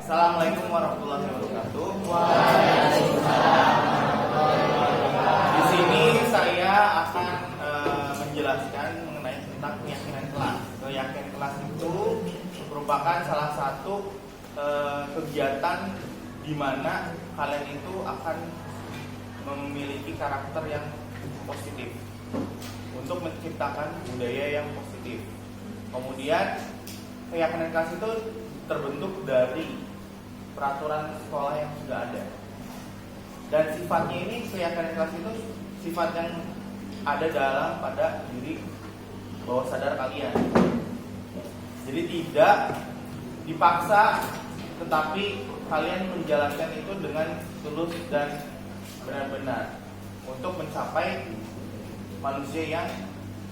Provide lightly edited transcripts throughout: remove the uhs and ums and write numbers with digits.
Assalamualaikum warahmatullahi wabarakatuh. Di sini saya akan menjelaskan mengenai tentang keyakinan kelas. Keyakinan kelas itu merupakan salah satu kegiatan di mana kalian itu akan memiliki karakter yang positif untuk menciptakan budaya yang positif. Kemudian keyakinan kelas itu terbentuk dari peraturan sekolah yang sudah ada. Dan sifatnya ini, keyakinan kelas itu sifat yang ada dalam pada diri bawah sadar kalian. Jadi tidak dipaksa, tetapi kalian menjalankan itu dengan tulus dan benar-benar untuk mencapai manusia yang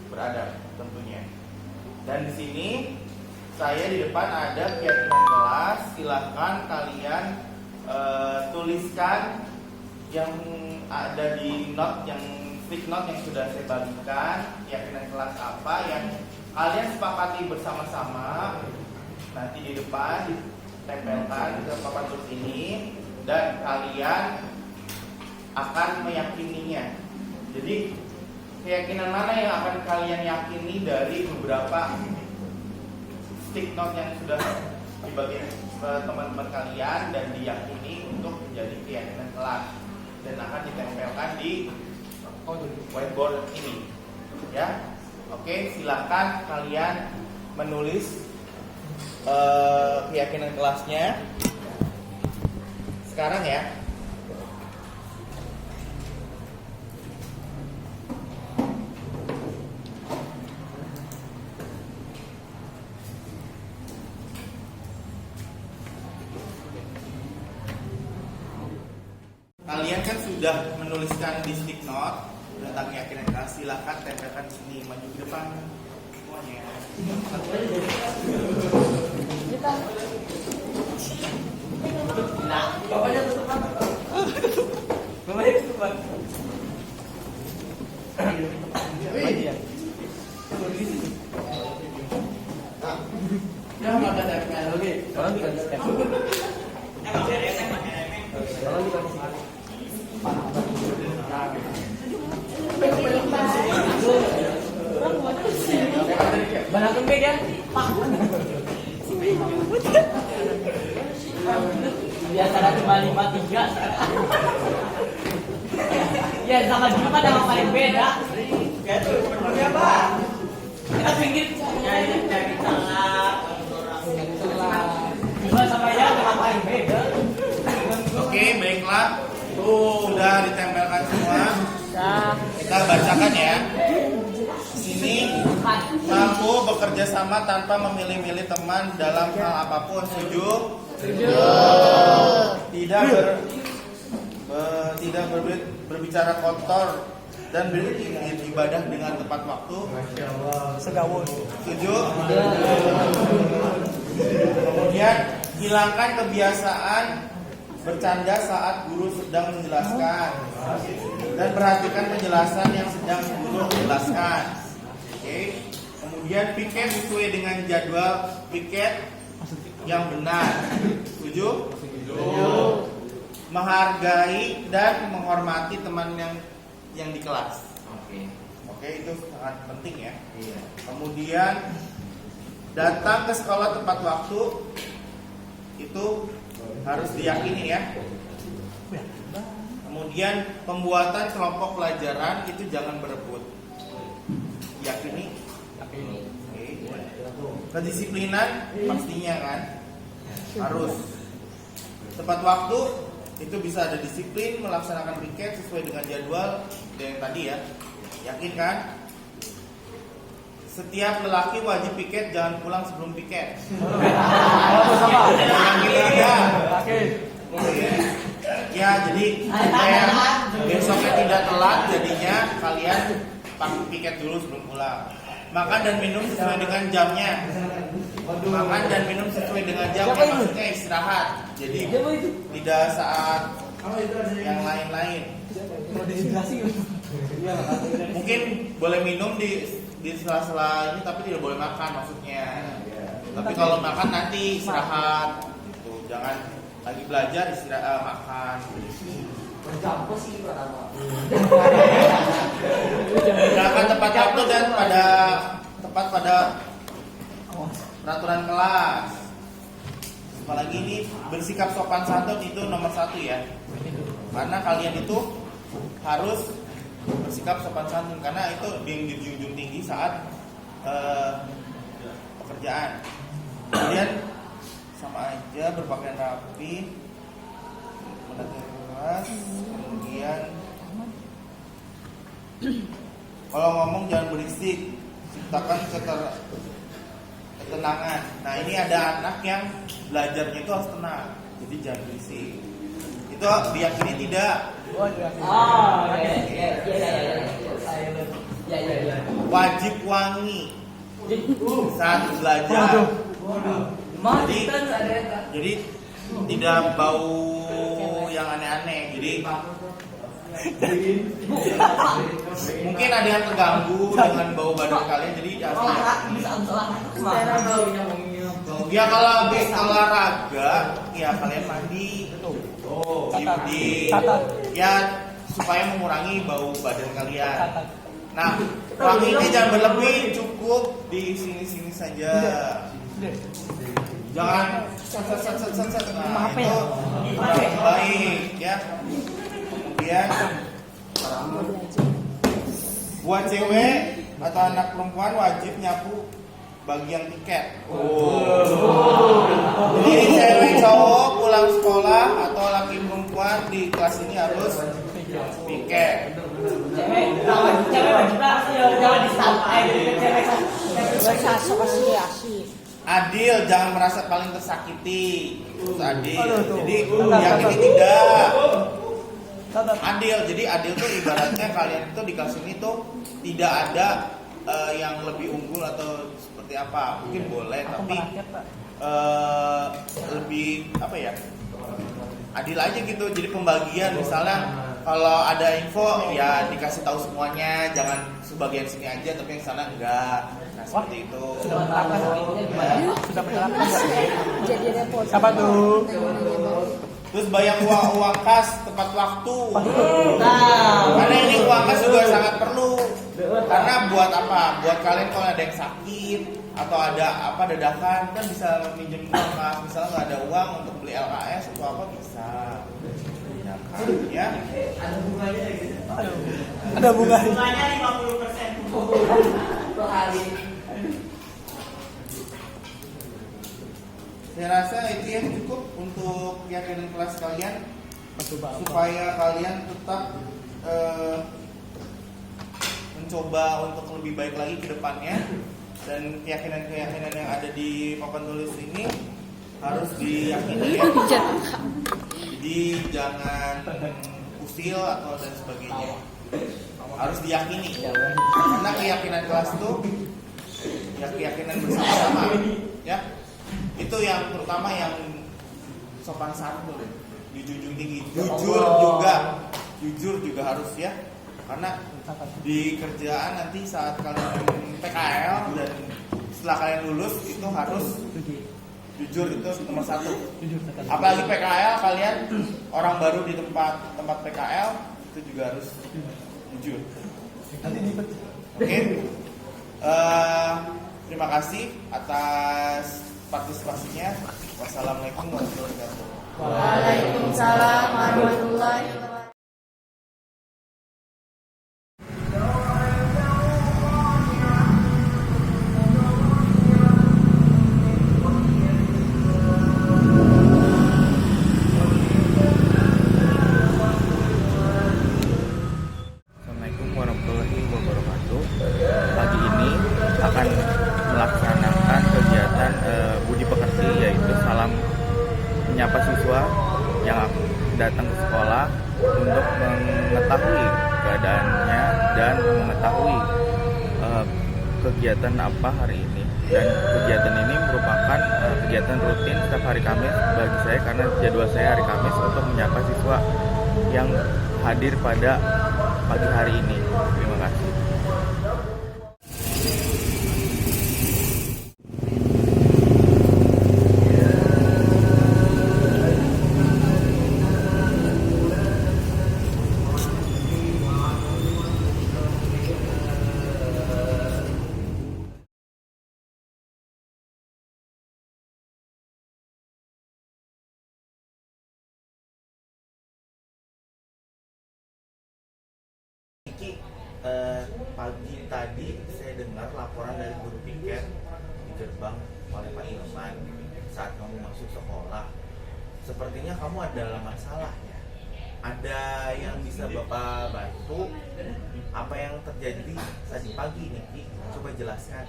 beradab tentunya. Dan di sini saya di depan ada keyakinan kelas. Silahkan kalian tuliskan yang ada di note, yang stick note yang sudah saya bagikan. Keyakinan kelas apa yang kalian sepakati bersama-sama. Nanti di depan ditempelkan ke papan tulis ini dan kalian akan meyakininya. Jadi keyakinan mana yang akan kalian yakini dari beberapa stick note yang sudah dibagikan ke teman-teman kalian dan diyakini untuk menjadi keyakinan kelas dan akan ditempelkan di whiteboard ini, ya. Oke, silakan kalian menulis keyakinan kelasnya sekarang ya. Kalian kan sudah menuliskan di stick note tentang keyakinan kelas. Silakan tempelkan di sini, maju ke depan semuanya. Nah, bapaknya tutup apa? Bapaknya tutup apa? Ya, maka tempel. Oke, orang bisa di-step. Balakan beda, Pak. Biasa cuma 5-3. Ya sama juga ada yang paling beda. Ya tuh, benernya Pak. Kita pinggir cari salah. Cuma sama ya yang paling beda. Oke, baiklah. Tuh, sudah ditempelkan semua. Kita bacakan ya. Sini, kamu bekerja sama tanpa memilih-milih teman dalam hal apapun. Setuju? Setuju. Tidak berbicara kotor dan beribadah dengan tepat waktu. Segawon. Setuju? Kemudian hilangkan kebiasaan bercanda saat guru sedang menjelaskan dan perhatikan penjelasan yang sedang guru jelaskan. Oke. Kemudian piket sesuai dengan jadwal piket yang benar. Setuju? Setuju. Menghargai dan menghormati teman yang di kelas. Oke, itu sangat penting ya. Iya. Kemudian datang ke sekolah tepat waktu itu harus diyakini ya. Kemudian pembuatan kelompok pelajaran itu jangan berebut. Yakini. Oke. Kedisiplinan pastinya kan harus. Tepat waktu itu bisa ada disiplin melaksanakan piket sesuai dengan jadwal yang tadi ya. Yakin kan? Setiap lelaki wajib piket, jangan pulang sebelum piket. Ya, jadi supaya besoknya tidak telat, jadinya kalian pakai piket dulu sebelum pulang. Makan dan minum sesuai dengan jamnya. Makan dan minum sesuai dengan jamnya, maksudnya istirahat. Jadi tidak saat yang lain-lain. Mungkin boleh minum di sela-sela ini, tapi tidak boleh makan maksudnya. Tapi kalau makan nanti istirahat gitu. Jangan lagi belajar istirahat makan. Gunakan tepat waktu dan tepat pada peraturan kelas. Apalagi ini bersikap sopan santun itu nomor 1 ya. Karena kalian itu harus bersikap sopan santun karena itu yang dijunjung tinggi saat pekerjaan. Kemudian sama aja berpakaian rapi, mendengar keras, kemudian kalau ngomong jangan berisik, ciptakan ketenangan. Nah ini ada anak yang belajarnya itu harus tenang, jadi jangan berisik. Itu diyakini tidak? Wajib wangi saat belajar. Jadi tidak bau yang aneh-aneh. Jadi mungkin ada yang terganggu dengan bau badan kalian. Jadi ya kalau habis olahraga ya kalian mandi. Ya supaya mengurangi bau badan kalian. Nah, wanginya jangan berlebih, cukup di sini-sini saja. Jangan set. Nah, itu baik ya. Kemudian buat cewek atau anak perempuan wajib nyapu bagian tiket. Jadi cewek cowok pulang sekolah atau laki perempuan di kelas ini harus tiket. Cewek wajib jangan disampai. Adil, jangan merasa paling tersakiti. Terus adil. Jadi yang ini tidak. Adil. Jadi adil tuh ibaratnya kalian itu di kelas ini tuh tidak ada yang lebih unggul atau seperti apa. Mungkin boleh, tapi lebih apa ya? Adil aja gitu. Jadi pembagian misalnya kalau ada info ya dikasih tahu semuanya, jangan sebagian sini aja tapi yang sana enggak. Nah seperti itu. Sudah menerapkan. Jadi repot. Siapa tuh? Terus bayar uang kas tepat waktu. Karena ini uang kas juga sangat perlu. Karena buat apa? Buat kalian kalau ada yang sakit atau ada apa dadakan kan bisa minjem uang kas. Misalnya nggak ada uang untuk beli LKS atau apa bisa. Ya. Ada bunganya gitu. Ada bunganya. Bunganya 50% per hari. Saya rasa itu yang cukup untuk keyakinan kelas kalian supaya kalian tetap mencoba untuk lebih baik lagi ke depannya dan keyakinan-keyakinan yang ada di papan tulis ini harus diyakini ya. Jadi jangan usil atau dan sebagainya. Harus diyakini. Karena keyakinan kelas itu ya keyakinan bersama-sama ya. Itu yang terutama yang sopan santun, dijunjung tinggi, jujur juga harus ya, karena di kerjaan nanti saat kalian PKL dan setelah kalian lulus itu harus jujur, itu nomor 1. Apalagi PKL kalian orang baru di tempat PKL itu juga harus jujur. Oke. Terima kasih atas partisipasinya. Wassalamualaikum warahmatullahi wabarakatuh. Waalaikumsalam warahmatullahi wabarakatuh. Assalamualaikum warahmatullahi wabarakatuh. Pagi ini akan melaksanakan kegiatan budi pekerti, yaitu salam menyapa siswa yang datang ke sekolah untuk mengetahui keadaannya dan mengetahui kegiatan apa hari ini. Dan kegiatan ini merupakan kegiatan rutin setiap hari Kamis bagi saya, karena jadwal saya hari Kamis untuk menyapa siswa yang hadir pada pagi hari ini. Terima kasih. pagi tadi saya dengar laporan dari guru piket di gerbang oleh Pak Ilman saat kamu masuk sekolah. Sepertinya kamu ada masalah ya. Ada yang bisa Bapak bantu? Apa yang terjadi tadi pagi nih? Coba jelaskan.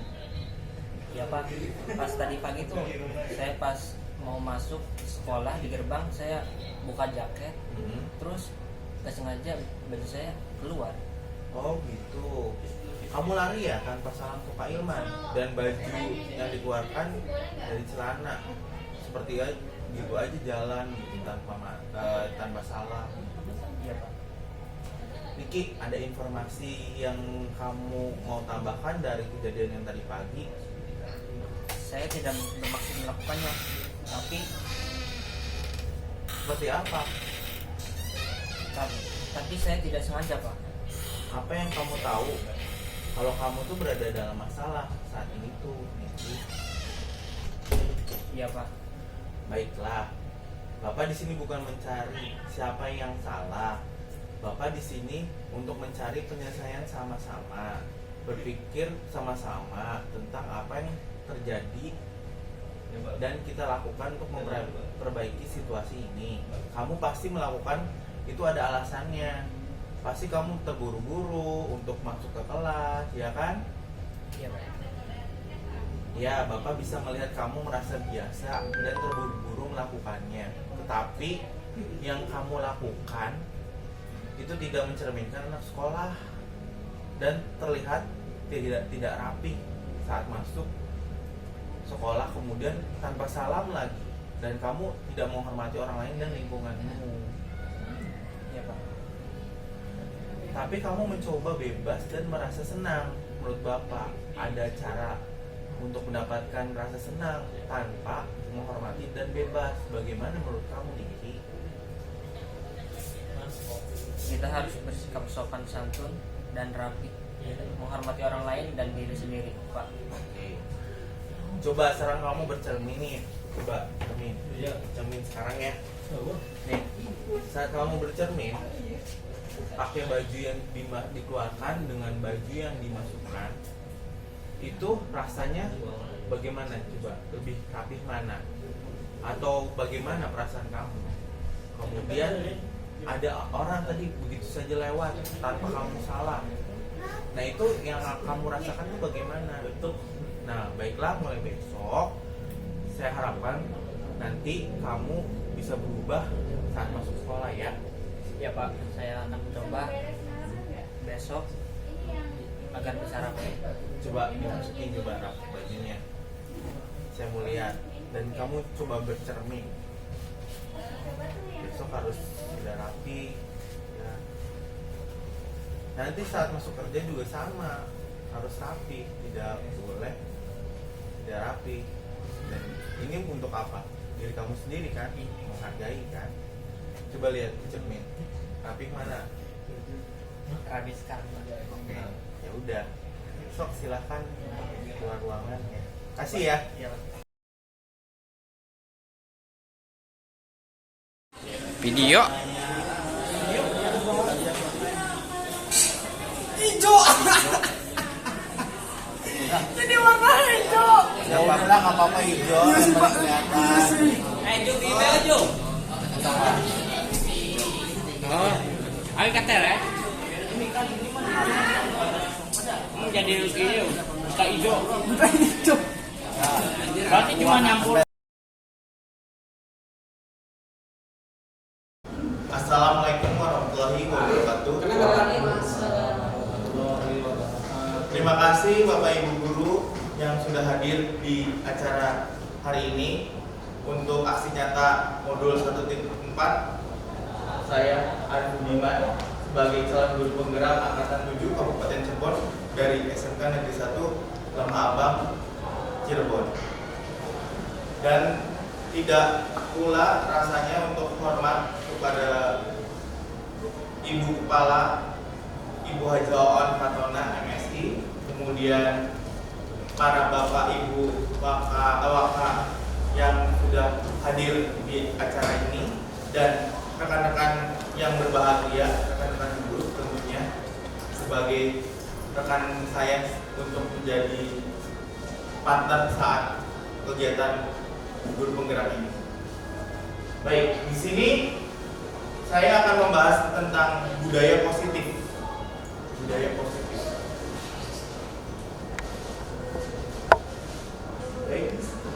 Ya Pak, pas tadi pagi tuh saya pas mau masuk sekolah di gerbang, saya buka jaket, terus gak sengaja baju saya keluar. Oh gitu. Kamu lari ya tanpa salam ke Pak Ilman, dan baju yang dikeluarkan dari celana seperti gitu aja jalan gitu tanpa salam. Iya Pak. Niki, ada informasi yang kamu mau tambahkan dari kejadian yang tadi pagi? Saya tidak bermaksud melakukannya, tapi Seperti apa? tapi saya tidak sengaja Pak. Apa yang kamu tahu kalau kamu tuh berada dalam masalah saat ini tuh, Niki? Iya Pak. Baiklah, Bapak di sini bukan mencari siapa yang salah. Bapak di sini untuk mencari penyelesaian sama-sama, berpikir sama-sama tentang apa yang terjadi dan kita lakukan untuk memperbaiki situasi ini. Kamu pasti melakukan itu ada alasannya. Pasti kamu terburu-buru untuk masuk ke kelas, ya kan? Iya Pak. Ya, Bapak bisa melihat kamu merasa biasa dan terburu-buru melakukannya. Tetapi yang kamu lakukan itu tidak mencerminkan anak sekolah dan terlihat tidak rapi saat masuk sekolah, kemudian tanpa salam lagi, dan kamu tidak menghormati orang lain dan lingkunganmu. Iya Pak. Tapi kamu mencoba bebas dan merasa senang. Menurut Bapak, ada cara untuk mendapatkan rasa senang tanpa menghormati dan bebas. Bagaimana menurut kamu, Niki? Kita harus bersikap sopan santun dan rapi, menghormati orang lain dan diri sendiri Pak. Oke. Coba sekarang kamu bercermin nih. Coba cermin. Cermin sekarang ya. Nih, saat kamu bercermin, pakai baju yang dikeluarkan dengan baju yang dimasukkan, itu rasanya bagaimana? Coba lebih rapih mana? Atau bagaimana perasaan kamu? Kemudian ada orang tadi begitu saja lewat tanpa kamu salam. Nah, itu yang kamu rasakan itu bagaimana? Nah, baiklah, mulai besok saya harapkan nanti kamu bisa berubah saat masuk sekolah ya. Ya Pak, saya akan mencoba besok agar bisa rapi. Coba dimasukin coba rapi bajunya. Saya mau lihat, dan kamu coba bercermin. Besok harus sudah rapi ya. Nanti saat masuk kerja juga sama, harus rapi, tidak boleh tidak rapi. Dan ini untuk apa? Diri kamu sendiri kan, menghargai kan. Coba lihat di cermin, rapi mana? Rapi sekarang Pak. Oke, ya udah. Besok silahkan keluar ruangan ya. Kasih ya. Iya Pak. Video Hijau. Jadi warna hijau. Ya udah nggak apa-apa hijau. Iya sih Pak. Kelihatan. Iya sih. hijau. Oh, ayo kater ya. Ini jadi ini buka hijau. Bukan hijau. Berarti cuma nyampur. Assalamualaikum warahmatullahi wabarakatuh. Terima kasih Bapak Ibu Guru yang sudah hadir di acara hari ini untuk aksi nyata modul 1.4. Saya Arif Budiman sebagai calon guru penggerak angkatan 7 Kabupaten Cirebon dari SMK Negeri 1 Lemah Abang Cirebon. Dan tidak pula rasanya untuk hormat kepada Ibu Kepala Ibu Haji Oon Fatona MSI, kemudian para Bapak Ibu Waka yang sudah hadir di acara ini, dan rekan-rekan yang berbahagia, rekan-rekan guru tentunya. sebagai rekan saya untuk menjadi partner saat kegiatan guru penggerak ini. Baik, di sini saya akan membahas tentang budaya positif. Budaya positif. Baik,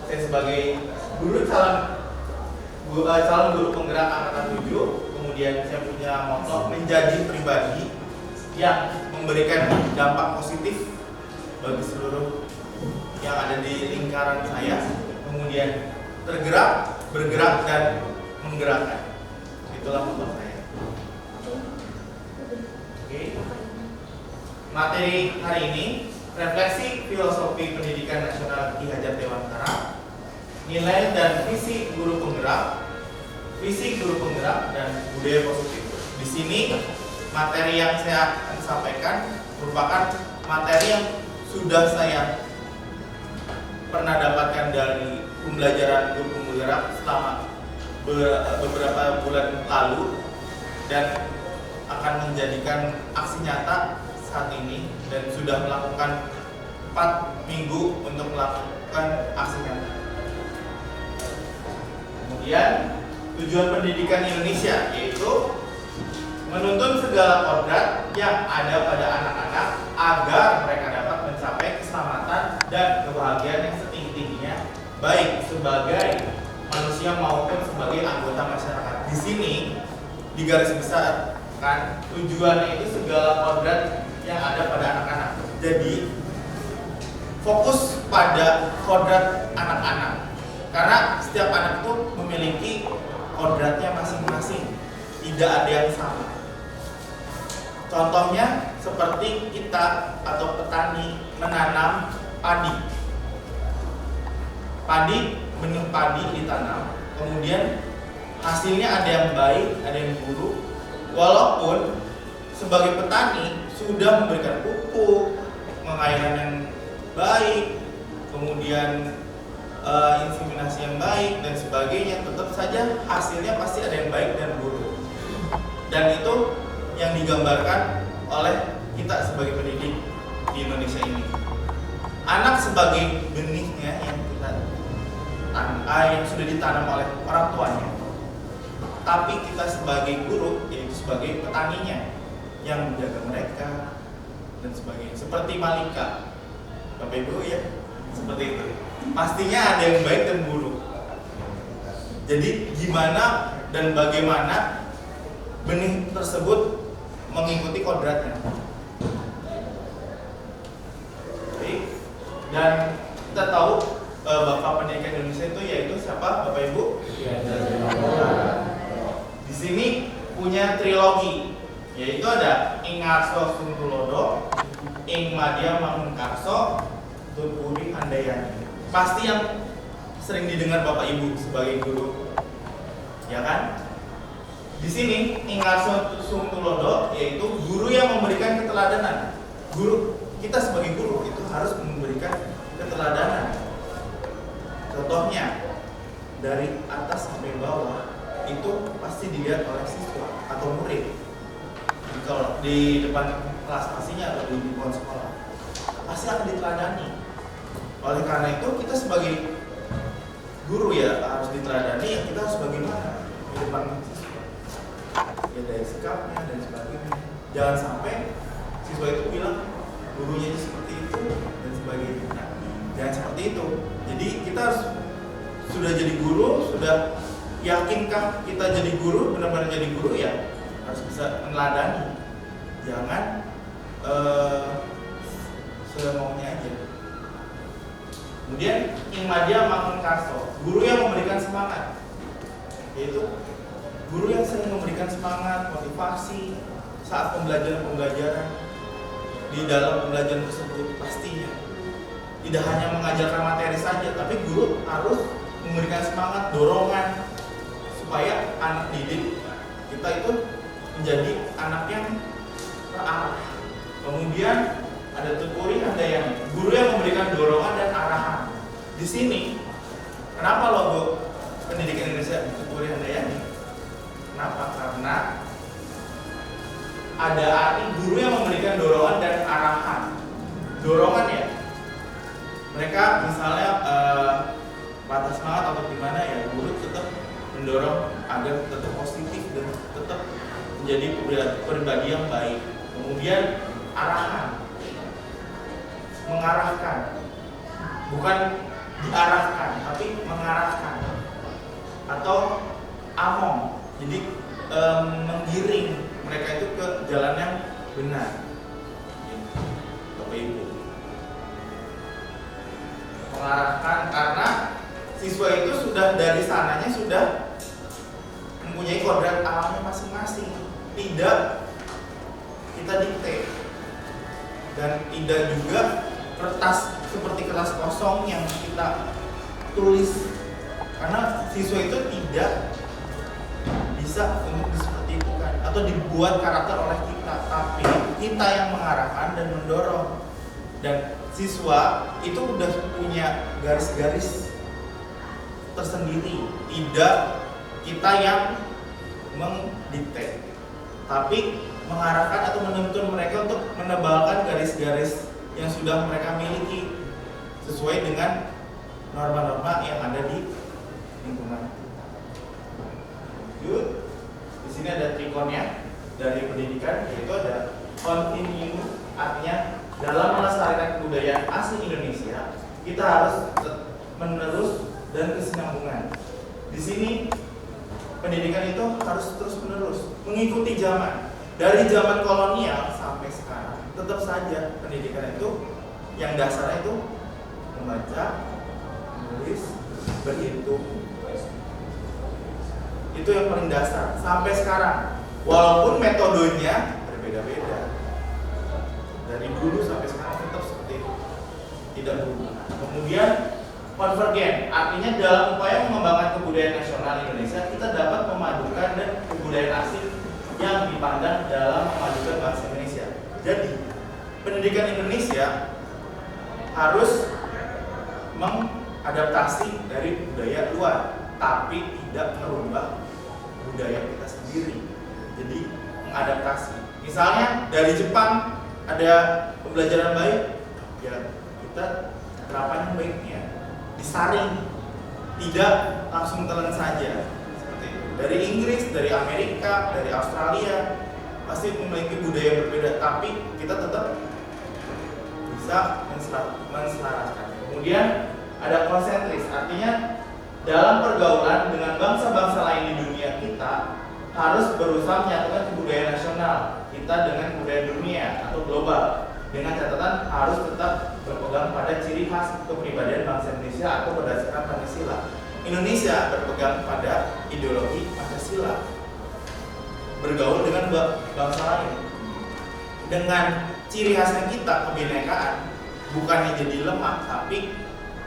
saya sebagai calon guru penggerak angkatan 7, kemudian saya punya moto menjadi pribadi yang memberikan dampak positif bagi seluruh yang ada di lingkaran saya, kemudian tergerak, bergerak, dan menggerakkan. Itulah moto saya. Oke. Materi hari ini refleksi filosofi pendidikan nasional Ki Hajar Dewantara, nilai dan visi guru penggerak, dan budaya positif. Di sini materi yang saya akan sampaikan merupakan materi yang sudah saya pernah dapatkan dari pembelajaran guru penggerak selama beberapa bulan lalu dan akan menjadikan aksi nyata saat ini dan sudah melakukan 4 minggu untuk melakukan aksi nyata. Kemudian tujuan pendidikan Indonesia yaitu menuntun segala kodrat yang ada pada anak-anak agar mereka dapat mencapai keselamatan dan kebahagiaan yang setinggi-tingginya, baik sebagai manusia maupun sebagai anggota masyarakat. Di sini di garis besar kan tujuannya itu segala kodrat yang ada pada anak-anak. Jadi fokus pada kodrat anak-anak karena setiap anak itu memiliki kodratnya masing-masing, tidak ada yang sama. Contohnya seperti kita atau petani menanam padi. Benih padi ditanam, kemudian hasilnya ada yang baik, ada yang buruk. Walaupun sebagai petani sudah memberikan pupuk, pengairan yang baik, kemudian inseminasi yang baik dan sebagainya, tetap saja hasilnya pasti ada yang baik dan buruk. Dan itu yang digambarkan oleh kita sebagai pendidik di Indonesia ini. Anak sebagai benihnya yang sudah ditanam oleh orang tuanya, tapi kita sebagai guru yaitu sebagai petaninya yang menjaga mereka dan sebagainya. Seperti Malika, Bapak Ibu ya, seperti itu. Pastinya ada yang baik dan buruk. Jadi gimana dan bagaimana benih tersebut mengikuti kodratnya. Baik. Dan kita tahu Bapak Pendidikan Indonesia itu yaitu siapa, Bapak Ibu? Di sini punya trilogi, yaitu ada Ing Ngarso Sungtulodo, Ing Madya Mangunkarso, Tutpuri Handayani. Pasti yang sering didengar Bapak Ibu sebagai guru, ya kan? Di sini Ing Ngarso Sungtulodo yaitu guru yang memberikan keteladanan. Guru, kita sebagai guru itu harus memberikan keteladanan. Contohnya dari atas sampai bawah itu pasti dilihat oleh siswa atau murid. Jadi kalau di depan kelas pastinya atau di lingkungan sekolah pasti akan diteladani. Oleh karena itu kita sebagai guru ya harus diteladani. Ya kita harus bagaimana di depan siswa. Ya dari sikapnya dan sebagainya. Jangan sampai siswa itu bilang gurunya itu seperti itu dan sebagainya. Jangan seperti itu. Jadi kita harus sudah jadi guru, sudah yakinkah kita jadi guru, benar-benar jadi guru ya harus bisa meneladani. Jangan semaunya aja. Kemudian Ing Madya Mangunkarso, guru yang memberikan semangat, yaitu guru yang sering memberikan semangat, motivasi saat pembelajaran di dalam pembelajaran tersebut. Pastinya tidak hanya mengajarkan materi saja, tapi guru harus memberikan semangat, dorongan supaya anak didik kita itu menjadi anak yang terarah. Kemudian ada Tutpuri Handayani, guru yang memberikan dorongan dan arahan. Di sini, kenapa logo Pendidikan Indonesia Tutpuri Handayani? Kenapa? Karena ada arti guru yang memberikan dorongan dan arahan. Dorongan ya, mereka misalnya patah semangat atau gimana ya, guru tetap mendorong agar tetap positif dan tetap menjadi pribadi yang baik. Kemudian arahan, mengarahkan, bukan diarahkan tapi mengarahkan, atau among, jadi menggiring mereka itu ke jalan yang benar. Bapak Ibu, mengarahkan karena siswa itu sudah dari sananya sudah mempunyai kodrat alamnya masing-masing, tidak kita dikte, dan tidak juga kertas seperti kertas kosong yang kita tulis, karena siswa itu tidak bisa untuk seperti itu kan, atau dibuat karakter oleh kita, tapi kita yang mengarahkan dan mendorong. Dan siswa itu udah punya garis-garis tersendiri, tidak kita yang mendikte, tapi mengarahkan atau menuntun mereka untuk menebalkan garis-garis yang sudah mereka miliki sesuai dengan norma-norma yang ada di lingkungan. Good. Di sini ada trikonnya dari pendidikan, yaitu ada continue, artinya dalam melestarikan kebudayaan asli Indonesia kita harus menerus dan kesinambungan. Di sini pendidikan itu harus terus menerus mengikuti zaman, dari zaman kolonial sampai sekarang. Tetap saja pendidikan itu yang dasarnya itu membaca, menulis, berhitung. Itu yang paling dasar sampai sekarang, walaupun metodenya berbeda-beda dari dulu sampai sekarang tetap seperti itu, tidak berubah. Kemudian konvergen, artinya dalam upaya mengembangkan kebudayaan nasional Indonesia kita dapat memadukan dan kebudayaan asli yang dipandang dalam memadukan bangsa Indonesia. Jadi pendidikan Indonesia harus mengadaptasi dari budaya luar, tapi tidak merubah budaya kita sendiri. Jadi mengadaptasi. Misalnya dari Jepang ada pembelajaran baik, ya kita terapkan yang baiknya, disaring, tidak langsung telan saja. Seperti itu. Dari Inggris, dari Amerika, dari Australia pasti memiliki budaya berbeda, tapi kita tetap bisa menselaraskan. Kemudian ada konsentris, artinya dalam pergaulan dengan bangsa-bangsa lain di dunia kita harus berusaha menyatukan kebudayaan nasional kita dengan kebudayaan dunia atau global, dengan catatan harus tetap berpegang pada ciri khas kepribadian bangsa Indonesia atau berdasarkan Pancasila. Indonesia berpegang pada ideologi Pancasila, bergaul dengan bangsa lain dengan ciri khasnya kita, kebinekaan, bukannya jadi lemah tapi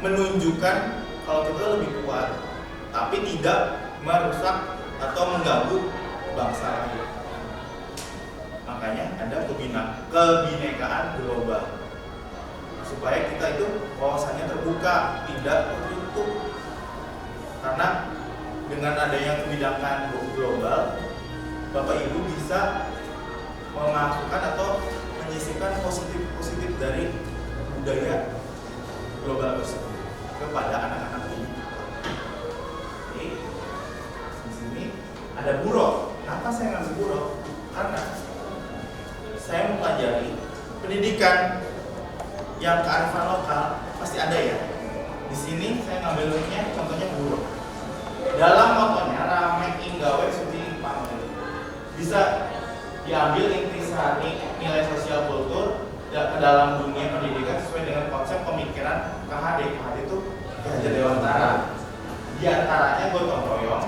menunjukkan kalau kita lebih kuat, tapi tidak merusak atau mengganggu bangsa lain. Makanya ada kebinekaan global, supaya kita itu wawasannya terbuka, tidak tertutup. Karena dengan adanya kebinekaan global, Bapak Ibu bisa memasukkan atau menyisipkan positif-positif dari budaya global tersebut kepada anak-anak ini. Oke. Di sini ada buruk. Kenapa saya ngambil buruk? Karena saya mempelajari pendidikan yang kearifan lokal pasti ada ya. Di sini saya ngambil linknya, contohnya buruk. Dalam motonya rame inggawe suci pamit. Bisa diambil intisari nilai sosial kultur ke dalam dunia pendidikan sesuai dengan konsep pemikiran KHD. KHD itu Kihajar Dewantara. Di antaranya gotong royong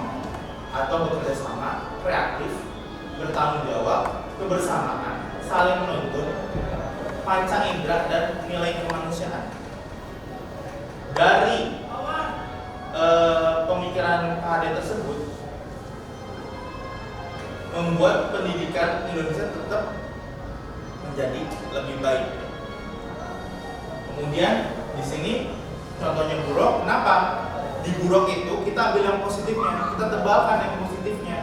atau bekerja sama, kreatif, bertanggung jawab, kebersamaan, saling menuntut, panca indera dan nilai kemanusiaan. Dari pemikiran KHD tersebut membuat pendidikan Indonesia tetap menjadi lebih baik. Kemudian di sini contohnya buruk. Kenapa? Di buruk itu kita ambil yang positifnya, kita tebalkan yang positifnya,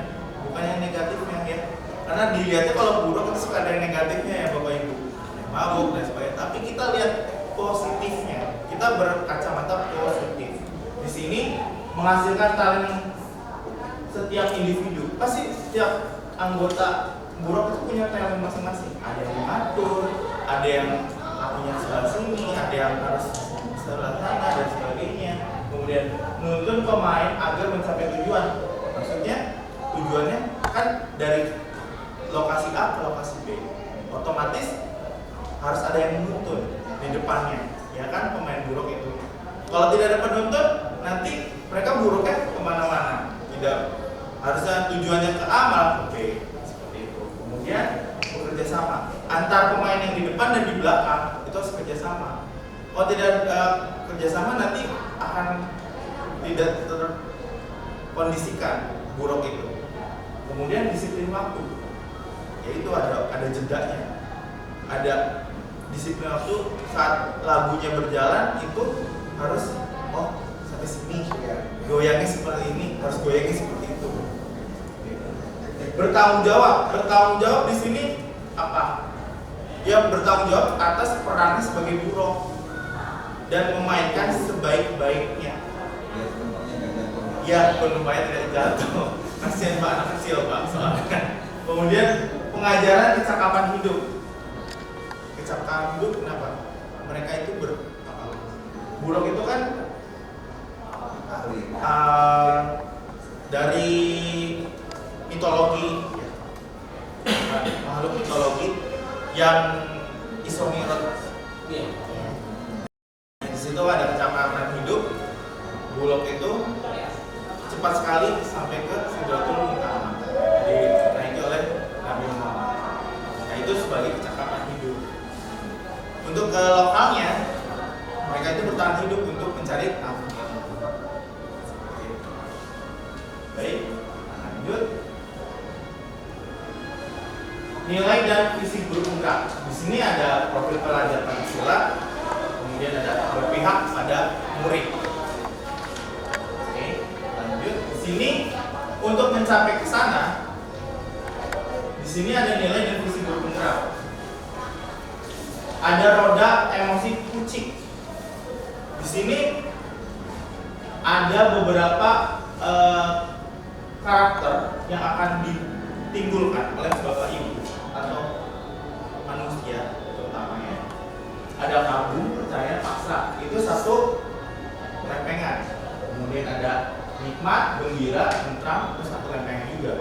bukan yang negatifnya ya. Karena dilihatnya kalau buruk itu suka ada yang negatifnya ya Bapak Ibu, mabuk dan sebagainya. Tapi kita lihat positifnya, kita berkacamata positif. Di sini menghasilkan talent setiap individu. Pasti setiap anggota buruk itu punya talent masing-masing. Ada yang mengatur, ada yang punya sebelah sini, ada yang harus sebelah sana dan sebagainya. Kemudian menuntun pemain agar mencapai tujuan. Maksudnya tujuannya kan dari lokasi A ke lokasi B. Otomatis harus ada yang menuntun di depannya, ya kan pemain buruk itu. Kalau tidak ada penuntun, nanti mereka buruknya kemana-mana. Tidak, harusnya tujuannya ke A malah ke B, seperti itu. Kemudian bekerja sama antar pemain yang di depan dan di belakang itu harus kerja sama. Kalau tidak kerja sama nanti akan tidak terkondisikan buruk itu. Kemudian disiplin waktu, yaitu ada jedanya, ada disiplin waktu saat lagunya berjalan itu harus sampai sini, goyangnya seperti ini, harus goyangnya seperti itu. Bertanggung jawab di sini apa? Ya bertanggung jawab atas perannya sebagai buruk dan memainkan sebaik-baiknya. Ya penumpangnya tidak jatuh. Kasihan Pak, anak kecil Pak soalnya. Kemudian pengajaran kecakapan hidup. Kecakapan hidup kenapa? Mereka itu buruk itu kan dari mitologi, makhluk mitologi yang isomirot. Di situ ada kecakapan hidup. Bulog itu cepat sekali sampai ke Sidratul Muntaha, dinaiki oleh Nabi Muhammad. Nah itu sebagai kecakapan hidup. Untuk ke lokalnya, mereka itu bertahan hidup untuk mencari nafkah. Baik, lanjut. Nilai dan visi guru penggerak. Di sini ada profil pelajar Pancasila, kemudian ada berpihak pada murid. Oke, lanjut. Di sini untuk mencapai ke sana, di sini ada nilai dan visi guru penggerak. Ada roda emosi kucing. Di sini ada beberapa karakter yang akan ditimbulkan oleh Bapak Ibu atau manusia terutamanya. Ada kagum, percaya, paksa. Itu satu lempengan. Kemudian ada nikmat, gembira, tentram, itu satu lempengan juga.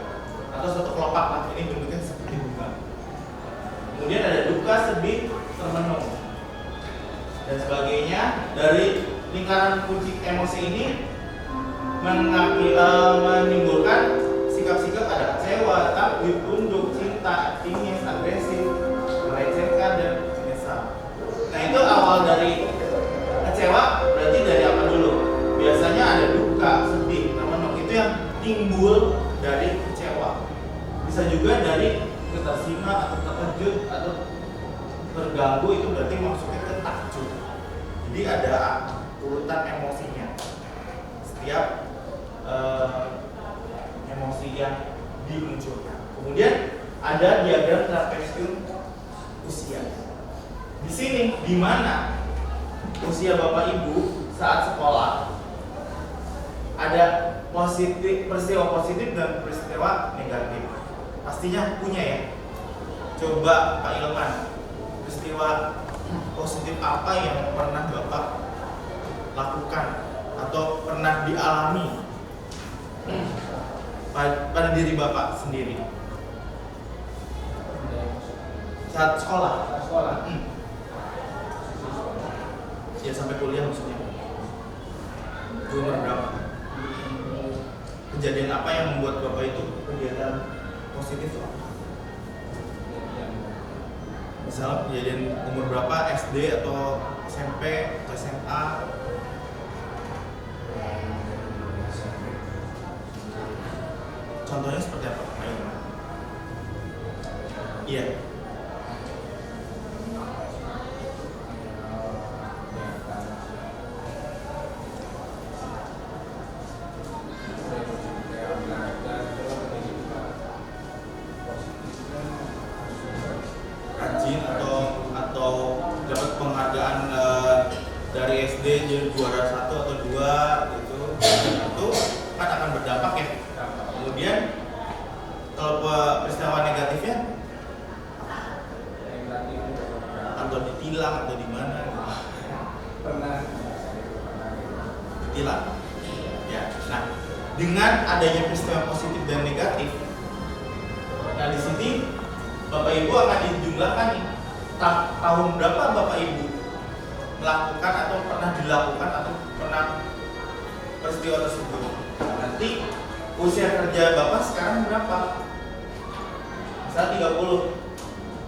Atau satu kelopak lah. Ini bentuknya seperti bunga. Kemudian ada duka, sedih, termenung dan sebagainya. Dari lingkaran kunci emosi ini menimbulkan sikap-sikap ada kecewa, takut, tunduk, cinta, ingin, agresif, melecehkan dan menyesal. Nah itu awal dari kecewa berarti dari apa dulu? Biasanya ada duka, sedih, termenung. Itu yang timbul dari kecewa. Bisa juga dari ketersinggung atau terkejut atau terganggu, itu berarti maksudnya ke takjub. Jadi ada urutan emosinya. Setiap emosi yang dimunculkan. Kemudian ada diagram trapesium usia. Di sini di mana usia Bapak Ibu saat sekolah ada positif, peristiwa positif dan peristiwa negatif. Pastinya punya ya. Coba Pak Ilman, peristiwa positif apa yang pernah Bapak lakukan atau pernah dialami pada diri Bapak sendiri saat sekolah? Ya sampai kuliah maksudnya. Umur berapa? Kejadian apa yang membuat Bapak itu kegiatan positif? Misalnya kejadian umur berapa, SD atau SMP atau SMA? Contohnya seperti apa? Iya. penghargaan dari SD jadi juara 1 atau 2 gitu, itu kan akan berdampak ya. Kemudian kalau peristiwa negatifnya atau ditilang atau di mana gitu. Ditilang ya. Nah, dengan adanya peristiwa positif dan negatif, nah di sini Bapak Ibu akan dijumlahkan nih tahun berapa Bapak Ibu melakukan atau pernah dilakukan atau pernah peristiwa tersebut. Nah, nanti usia kerja Bapak sekarang berapa? Misal 30.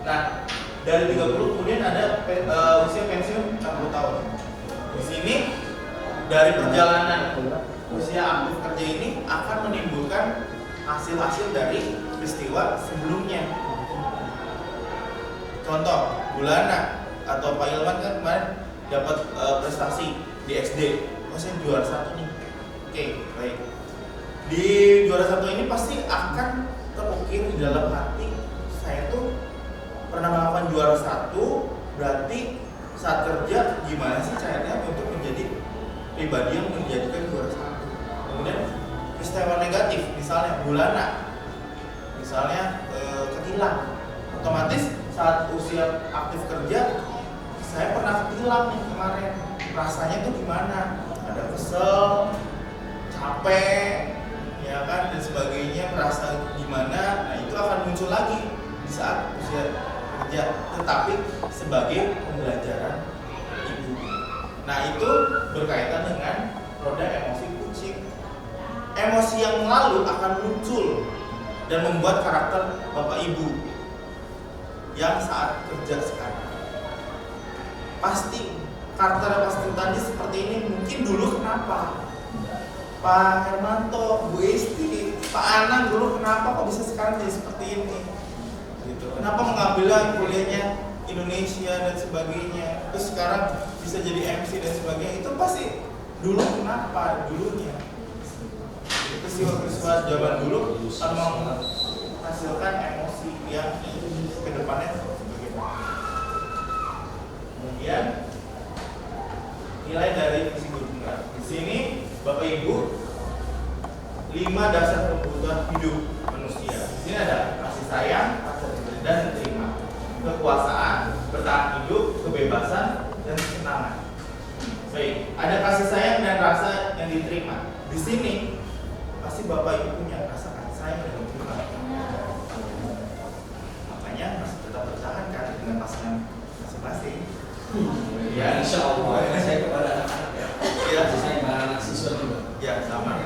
Nah, dari 30 kemudian ada usia pensiun 60 tahun. Di sini dari perjalanan usia aktif kerja ini akan menimbulkan hasil-hasil dari peristiwa sebelumnya. Contoh, Bulana atau Pak Ilman kan kemarin dapat prestasi di SD. Oh, saya juara 1 nih. Oke, baik. Di juara 1 ini pasti akan terukir di dalam hati, saya tuh pernah melakukan juara 1, berarti saat kerja gimana sih caranya untuk menjadi pribadi yang menjadikan juara 1. Kemudian peristiwa negatif, misalnya Bulana, misalnya ketilang, otomatis saat usia aktif kerja saya pernah ketilang nih kemarin, rasanya tuh gimana? Ada kesel, capek, ya kan, dan sebagainya, merasa gimana? Nah itu akan muncul lagi di saat usia kerja, tetapi sebagai pembelajaran ibu. Nah itu berkaitan dengan roda emosi kucing. Emosi yang lalu akan muncul dan membuat karakter Bapak Ibu yang saat kerja sekarang. Pasti karakter tadi seperti ini. Mungkin dulu kenapa Pak Hermanto, Bu Esti, Pak Anang dulu kenapa kok bisa sekarang jadi seperti ini gitu. Kenapa mengambil kuliahnya Indonesia dan sebagainya, terus sekarang bisa jadi MC dan sebagainya. Itu pasti dulu kenapa dulunya. Peristiwa zaman dulu akan menghasilkan emosi yang kedepannya bagaimana. Kemudian nilai dari visi guru penggerak. Di sini Bapak Ibu 5 dasar kebutuhan hidup manusia. Di sini ada kasih sayang, dan terima, kekuasaan, bertahan hidup, kebebasan, dan kesenangan. Baik, ada kasih sayang dan rasa yang diterima. Di sini pasti Bapak Ibu punya rasa kasih sayang dan diterima. Makanya masih tetap bertahankan dengan pasangan masing-masing. Ya, insya Allah. Saya kepada anak-anak ya. Ya, Saya anak siswa juga. ya sama.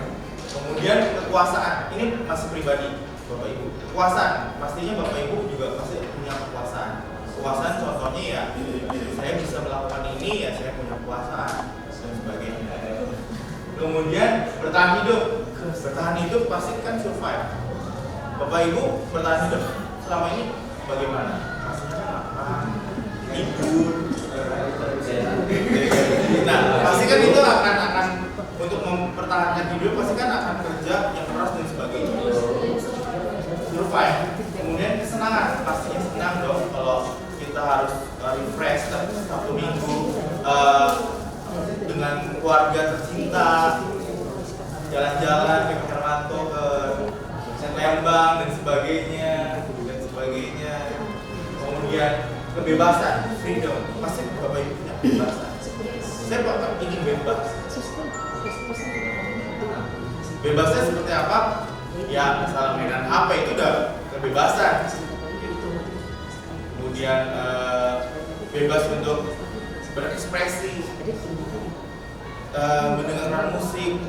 Kemudian kekuasaan, ini masih pribadi Bapak Ibu. Kekuasaan, pastinya Bapak Ibu juga pasti punya kekuasaan. Kekuasaan contohnya ya, saya bisa melakukan ini ya, saya punya kekuasaan dan sebagainya. Kemudian bertahan hidup. Bertahan hidup pasti kan survive. Bapak Ibu bertahan hidup selama ini bagaimana? Pastinya kan makan, tidur. Nah, pasti kan itu akan untuk mempertahankan hidup pasti kan akan kerja yang keras dan sebagainya. Survive. Kemudian kesenangan, pastinya senang dong kalau kita harus refresh Sabtu Minggu dengan keluarga tercinta, jalan-jalan ke Hermanto, ke Lembang dan sebagainya. Kemudian kebebasan, freedom, pasti Bapak Ibu punya kebebasan. Saya Bapak ingin bebas. Bebasnya seperti apa? Ya, misalnya mainan HP itu udah kebebasan. Kemudian bebas untuk berekspresi, mendengarkan musik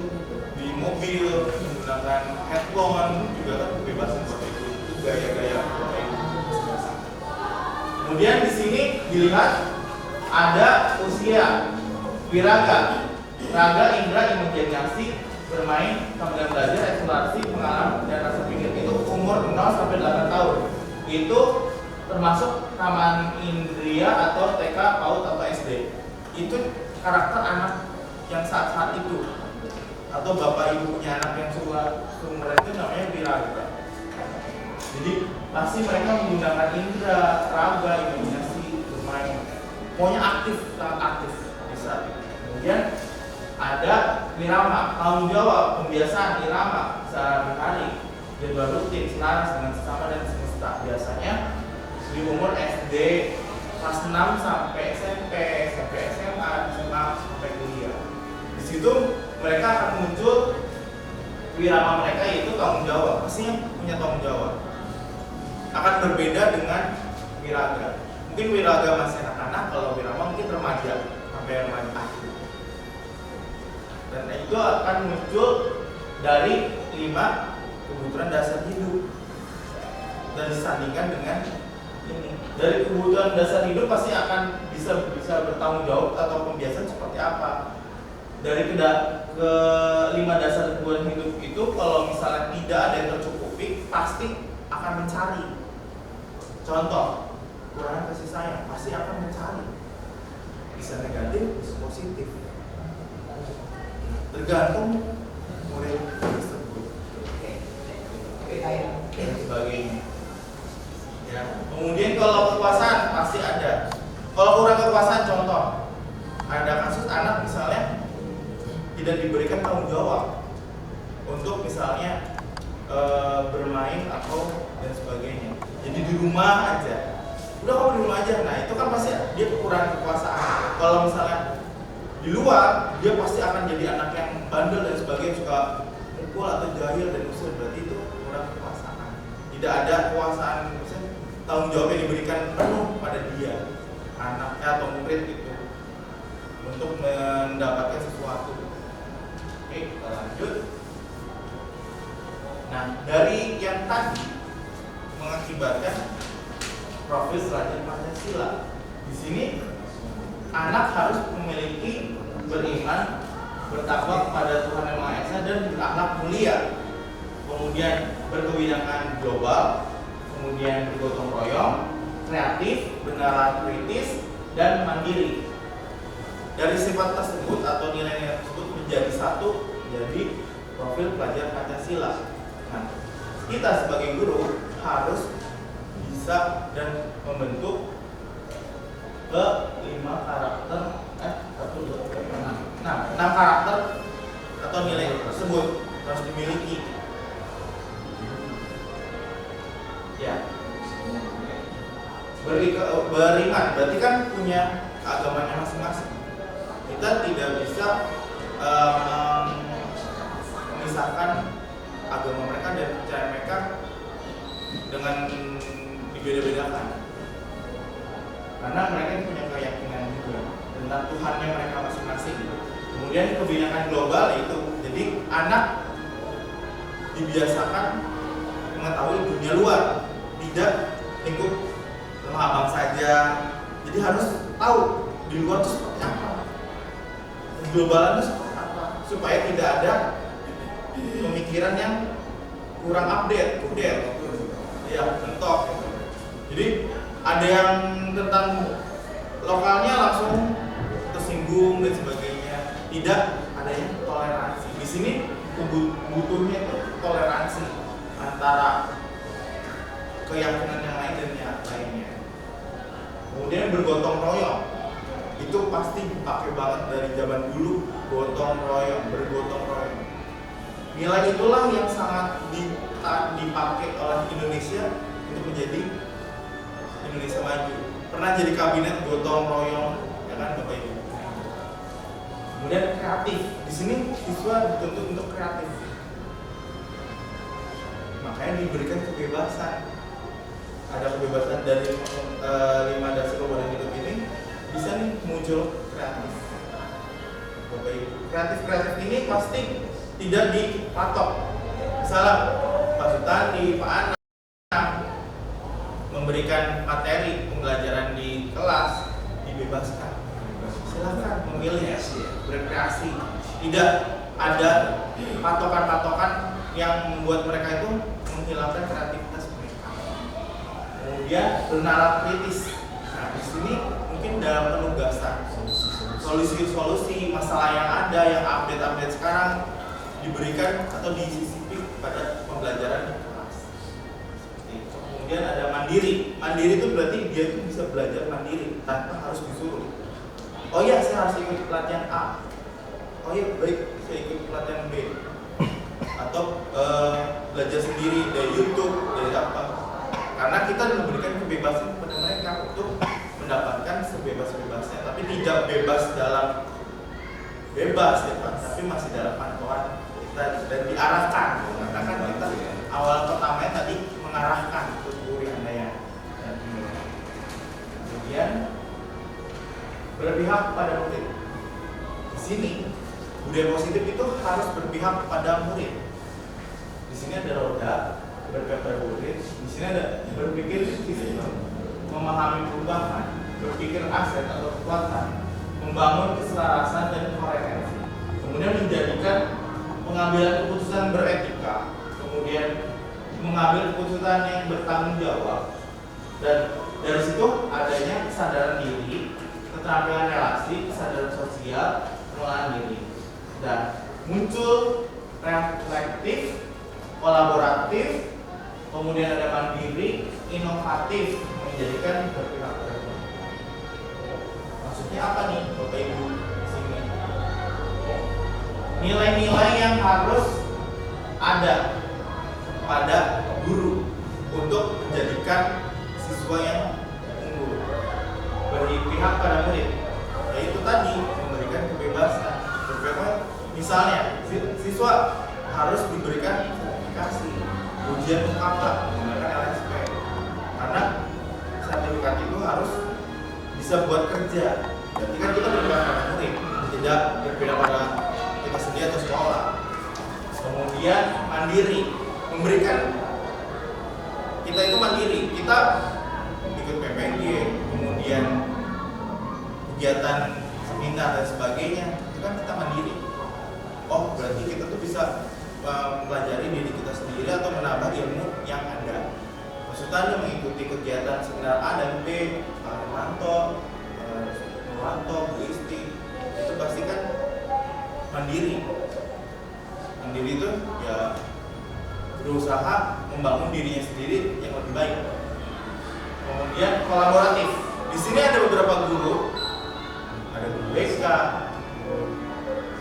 di mobil, menggunakan headphone, juga kan kebebasan Bapak Ibu. Itu gaya-gaya Bapak Ibu. Kemudian di sini dilihat ada usia wiraga, raga, indra, imajinasi, bermain, kemudian belajar, eksplorasi, pengalaman, dan rasa pikir. Itu umur 0 sampai 8 tahun. Itu termasuk taman indria atau TK, PAUD atau SD. Itu karakter anak yang saat itu. Atau Bapak Ibu punya anak yang seumuran itu namanya wiraga. Jadi pasti mereka menggunakan indra, raga, imajinasi, bermain. pokoknya aktif, sangat aktif bisa. Kemudian ada wirama, tanggung jawab, pembiasaan irama sehari-hari, jadwal rutin, selaras dengan sesama dan semesta. Biasanya di umur SD kelas 6 sampai SMP, SMP SMA, SMA sampai kuliah. Di situ mereka akan muncul wirama mereka, yaitu tanggung jawab, pastinya punya tanggung jawab. Akan berbeda dengan wiraga. Mungkin wiraga masih anak-anak, kalau wirama mungkin remaja sampai remaja. Dan itu akan muncul dari 5 kebutuhan dasar hidup dan disandingkan dengan ini. Dari kebutuhan dasar hidup pasti akan bisa bertanggung jawab atau pembiasaan seperti apa. Dari ke 5 dasar kebutuhan hidup itu, kalau misalnya tidak ada yang tercukupi, pasti akan mencari. Contoh, kekurangan kasih sayang, pasti akan mencari. Bisa negatif, bisa positif. Tergantung murid tersebut dan sebagainya. Ya. Kemudian kalau kekuasaan pasti ada. Kalau kurang kekuasaan, contoh, ada kasus anak misalnya tidak diberikan tanggung jawab untuk misalnya bermain atau dan sebagainya. Jadi di rumah aja. Udah kamu di rumah aja. Nah, itu kan pasti dia kekurangan kekuasaan. Kalau misalnya di luar, dia pasti akan jadi anak yang bandel dan sebagainya, suka mukul atau jahil dan usir. Berarti itu kurang kekuasaan. Tidak ada kekuasaan, misalnya tanggung jawab yang diberikan penuh pada dia, anaknya atau murid itu, untuk mendapatkan sesuatu. Oke, kita lanjut. Nah, dari yang tadi mengakibatkan profil selanjutnya Pancasila. Di sini anak harus memiliki beriman, bertakwa kepada Tuhan Yang Maha Esa dan berakhlak mulia. Kemudian berkewilayahan global, kemudian bergotong royong, kreatif, bernalar kritis, dan mandiri. Dari sifat tersebut atau nilai-nilai tersebut menjadi satu, menjadi profil pelajar Pancasila. Nah, kita sebagai guru harus bisa dan membentuk ke 5 karakter, 6 karakter atau nilai tersebut harus dimiliki. Ya, beriman berarti kan punya agamanya masing-masing. Kita tidak bisa memisahkan agama mereka dan percaya mereka dengan dibeda-bedakan, karena mereka punya keyakinan juga tentang Tuhannya mereka masing-masing. Kemudian kebijakan global itu, jadi anak dibiasakan mengetahui dunia luar, tidak lingkup rumah abang saja. Jadi harus tahu di luar itu seperti apa, globalan itu seperti apa, supaya tidak ada pemikiran yang kurang update, ya, mentok. Jadi ada yang tentang lokalnya langsung tersinggung dan sebagainya. Tidak ada yang toleransi. Di sini butuhnya itu toleransi antara keyakinan yang lain dan yang lainnya. Kemudian bergotong royong, itu pasti dipakai banget dari zaman dulu. Bergotong royong. Nilai itulah yang sangat dipakai oleh Indonesia untuk menjadi Indonesia maju. Pernah jadi kabinet gotong royong, ya kan Bapak Ibu. Kemudian kreatif. Di sini siswa dituntut untuk kreatif. Makanya diberikan kebebasan. Ada kebebasan dari 5 dasar kebutuhan hidup ini, bisa nih muncul kreatif. Bapak Ibu, kreatif ini pasti tidak dipatok. Misalnya Pak Sutandi, Pak Anang memberikan materi pembelajaran di kelas, dibebaskan. Silakan memilih, berkreasi. Tidak ada patokan-patokan yang membuat mereka itu menghilangkan kreativitas mereka. Kemudian bernalar kritis. Nah, di sini mungkin dalam penugasan solusi-solusi masalah yang ada, yang update sekarang diberikan atau disisipi pada pembelajaran di kelas. kemudian ada mandiri. Mandiri itu berarti dia itu bisa belajar mandiri tanpa harus disuruh. Oh ya, saya harus ikut pelatihan A. Oh ya, baik, saya ikut pelatihan B. Atau belajar sendiri dari YouTube, dari apa. Karena kita memberikan kebebasan kepada mereka untuk mendapatkan sebebas-bebasnya, tapi tidak bebas dalam bebas ya Pak, tapi masih dalam pantauan kita dan diarahkan. Karena kan kita awal pertamanya tadi mengarahkan untuk guru yang daya. Kemudian berpihak pada murid. Di sini budaya positif itu harus berpihak pada murid. Di sini ada roda berpihak pada murid. Di sini ada berpikir sistem, memahami perubahan, berpikir aset atau kekuatan, membangun keselarasan dan koherensi, kemudian menjadikan pengambilan keputusan beretika, kemudian mengambil keputusan yang bertanggung jawab, dan dari situ adanya kesadaran diri, keterampilan relasi, kesadaran sosial, pengelolaan diri, dan muncul reflektif, kolaboratif, kemudian ada mandiri, inovatif, menjadikan berpihak pada murid. Maksudnya apa nih Bapak Ibu di sini? Nilai-nilai yang harus ada pada guru untuk menjadikan siswa yang unggul, berpihak pada murid, yaitu tadi memberikan kebebasan. Misalnya siswa harus diberikan sertifikasi, ujian untuk apa? Menggunakan LSP, karena sertifikat itu harus bisa buat kerja. Berarti kan kita berbeda pada murid, tidak berbeda pada kita sendiri atau sekolah. Kemudian mandiri, memberikan kita itu mandiri, kita ikut PPG, kemudian kegiatan seminar dan sebagainya, itu kan kita mandiri. Oh, berarti kita tuh bisa mempelajari diri kita sendiri atau menambah ilmu yang ada. Maksudnya mengikuti kegiatan seminar A dan B, Pak Hermanto, Nurwanto, Bu Isti, itu pasti kan mandiri. Mandiri itu ya berusaha membangun dirinya sendiri yang lebih baik. Kemudian kolaboratif. Di sini ada beberapa guru, ada guru BK,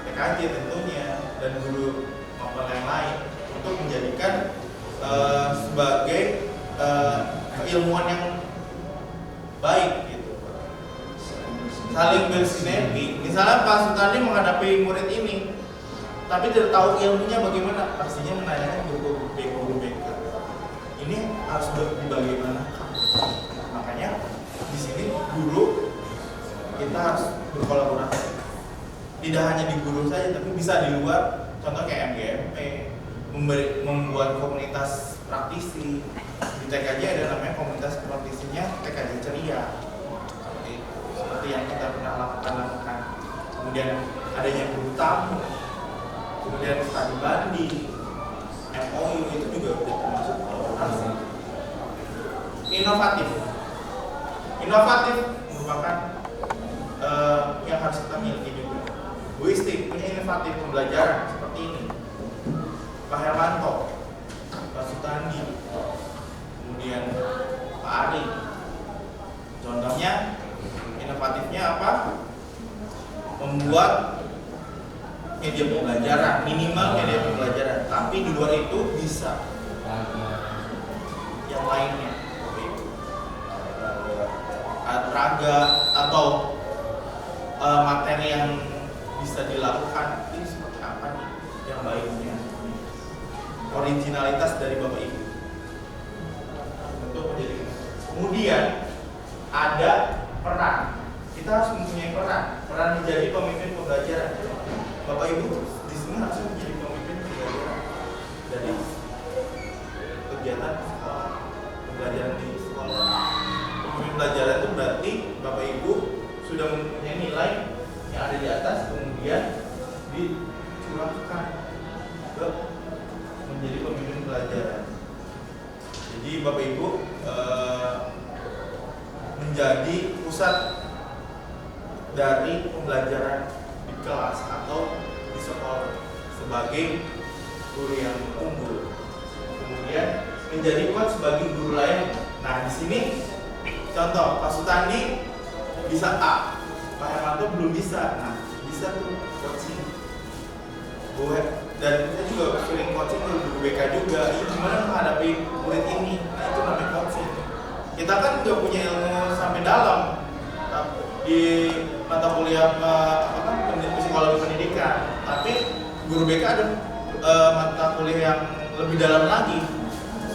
TKJ tentunya, dan guru maupun yang lain untuk menjadikan sebagai keilmuan yang baik gitu. Saling bersinergi. Misalnya Pak Sutandi menghadapi murid ini, tapi tidak tahu ilmunya bagaimana, pastinya menanyakan guru BK. Ini harus dibagi mana? Makanya di sini guru kita harus berkolaborasi. Tidak hanya di guru saja, tapi bisa di luar. Contoh kayak MGMP, membuat komunitas praktisi. Di TKJ ada namanya komunitas praktisinya TKJ Ceria. Seperti yang kita pernah lakukan. Kemudian adanya guru tamu, kemudian studi banding, MOU itu juga termasuk kolaborasi. Inovatif merupakan yang harus kita miliki juga. Bu Isti punya inovatif pembelajaran seperti ini. Pak Hermanto, Pak Sutandi, kemudian Pak Ari. Contohnya inovatifnya apa? Membuat media pembelajaran, minimal media pembelajaran, tapi di luar itu bisa yang lainnya, olahraga atau materi yang bisa dilakukan. Ini seperti apa nih yang baiknya? Originalitas dari Bapak Ibu untuk menjadi. Kemudian ada peran. Kita harus mempunyai peran menjadi pemimpin pembelajaran. Bapak Ibu di sini harus menjadi pemimpin pembelajaran dari kegiatan sekolah, pembelajaran di sekolah. Pemimpin pelajaran itu berarti Bapak Ibu sudah mempunyai nilai yang ada di atas, kemudian dicurahkan ke menjadi pemimpin pelajaran. Jadi Bapak Ibu menjadi pusat dari pembelajaran di kelas atau di sekolah sebagai guru yang unggul. Kemudian menjadi coach bagi guru lain. Nah, di sini contoh Pak Sutandi bisa A, Pak Hermanto belum bisa. Nah, bisa tuh coaching. Dan kita juga sering coaching ke guru BK juga. Ini gimana menghadapi murid ini? Nah, itu namanya coaching. Kita kan nggak punya ilmu sampai dalam di mata kuliah psikologi pendidikan, tapi guru BK ada mata kuliah yang lebih dalam lagi,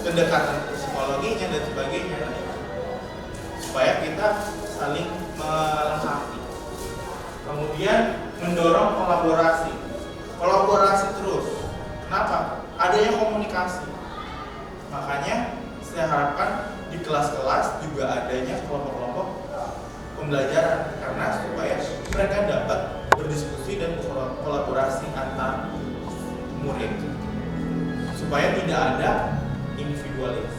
pendekatan psikologinya dan sebagainya, supaya kita saling melengkapi. Kemudian mendorong kolaborasi terus. Kenapa? Adanya komunikasi. Makanya saya harapkan di kelas-kelas juga adanya kelompok-kelompok pembelajaran, karena supaya mereka dapat berdiskusi dan kolaborasi antar murid, supaya tidak ada individualis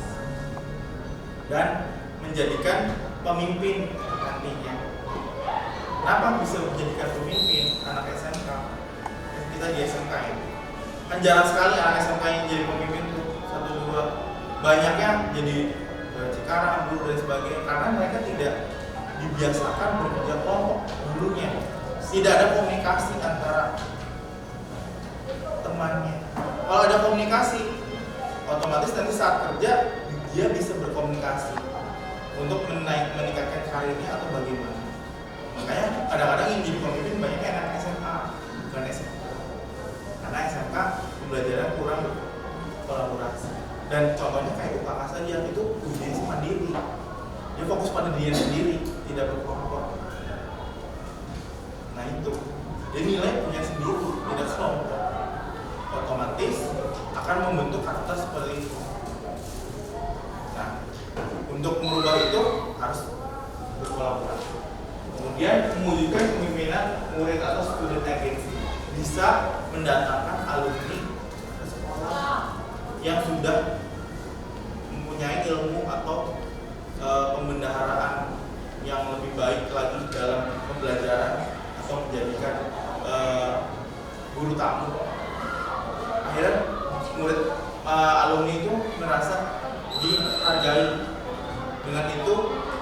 dan menjadikan pemimpin nantinya. Kenapa bisa menjadikan pemimpin anak SMK? Kita di SMK ya, kan jarang sekali anak SMK yang jadi pemimpin tuh, 1-2, banyaknya jadi Cikarang, guru dan sebagainya, karena mereka tidak dibiasakan bekerja kelompok dulunya, tidak ada komunikasi antara temannya. Kalau ada komunikasi, otomatis nanti saat kerja dia bisa berkomunikasi untuk meningkatkan karirnya atau bagaimana. Makanya kadang-kadang yang jadi pemimpin banyaknya anak SMA, bukan SMK, karena SMK pembelajaran kurang kolaborasi. Dan contohnya kayak UKK saja, itu ujiannya sih mandiri, dia fokus pada dirinya sendiri, tidak berkelompok. Nah itu, dia nilai punya sendiri, tidak kelompok, otomatis akan membentuk karakter seperti itu. Nah, untuk merubah itu harus berkolaborasi. Kemudian mewujudkan kepemimpinan murid atau student agency, bisa mendatangkan alumni ke sekolah yang sudah mempunyai ilmu atau pembendaharaan yang lebih baik lagi dalam pembelajaran atau menjadikan guru tamu. Akhirnya murid alumni itu merasa dihargai. Dengan itu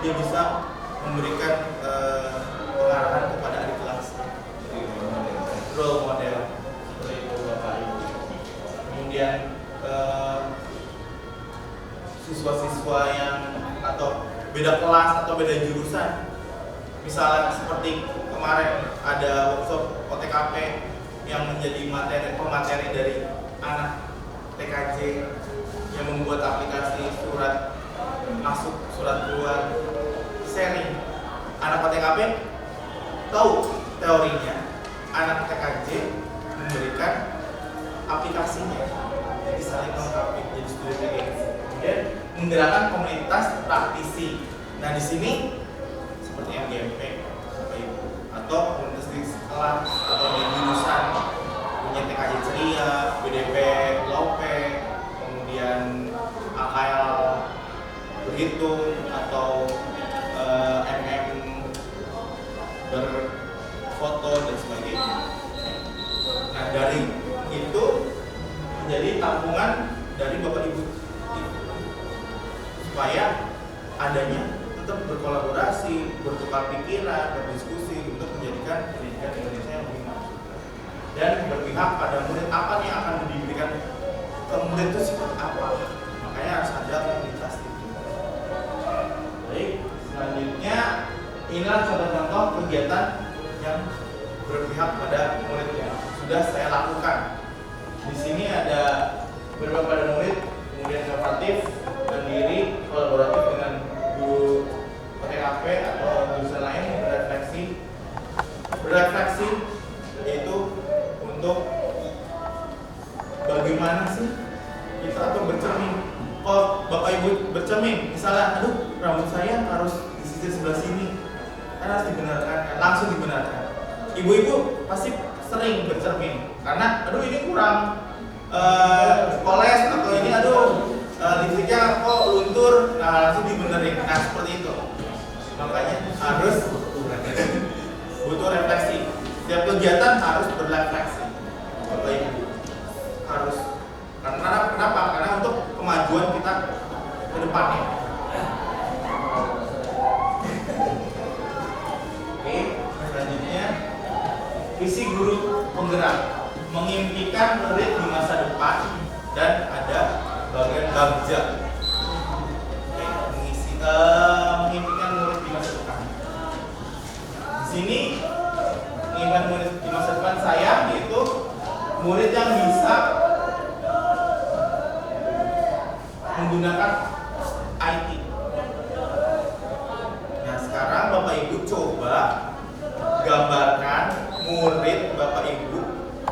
dia bisa memberikan pengarahan kepada adik kelas, role model seperti itu Bapak Ibu. Kemudian siswa-siswa yang atau beda kelas atau beda jurusan, misalnya seperti kemarin ada workshop OTKP yang menjadi pemateri dari anak TKJ yang membuat aplikasi surat masuk, surat keluar, sharing. Anak OTKP tahu teorinya, anak TKJ memberikan aplikasinya, jadi saling melengkapi, jadi student agency. Kemudian menggerakkan komunitas praktisi. Nah di sini seperti MGMP atau komunitas di kelas atau di jurusan, punya TKJ Ceria, BDP Lope, kemudian AKL berhitung atau MM berfoto dan sebagainya. Nah dari itu menjadi tampungan dari Bapak Ibu supaya adanya tetap berkolaborasi, bertukar pikiran, berdiskusi untuk menjadikan pendidikan Indonesia yang lebih maju dan berpihak pada murid. Apa yang akan diberikan ke murid itu seperti apa, makanya harus ada komunitas itu. Baik, selanjutnya inilah contoh-contoh kegiatan yang berpihak pada muridnya sudah saya lakukan. Di sini ada berpihak pada murid, kemudian inovatif, mandiri, kolaboratif dengan guru PTKP atau jurusan lain, berefleksi yaitu untuk bagaimana sih kita atau bercermin. Kalau Bapak Ibu bercermin, misalnya, aduh rambut saya harus disisir sebelah sini, kan harus dibenarkan, langsung dibenarkan. Ibu-ibu pasti sering bercermin karena aduh ini kurang poles atau ini aduh lipstiknya kok luntur, nah langsung dibenerin. Nah seperti itu, makanya harus butuh refleksi. Setiap kegiatan harus berefleksi, Bapak Ibu harus. Karena kenapa? Karena untuk kemajuan kita depannya. Oke, selanjutnya visi guru penggerak mengimpikan murid di masa depan dan ada bagian bagja. Mengimpikan murid di masa depan. Di sini mengimpikan murid di masa depan saya yaitu murid yang bisa menggunakan IT. Nah, sekarang Bapak Ibu coba gambarkan murid Bapak Ibu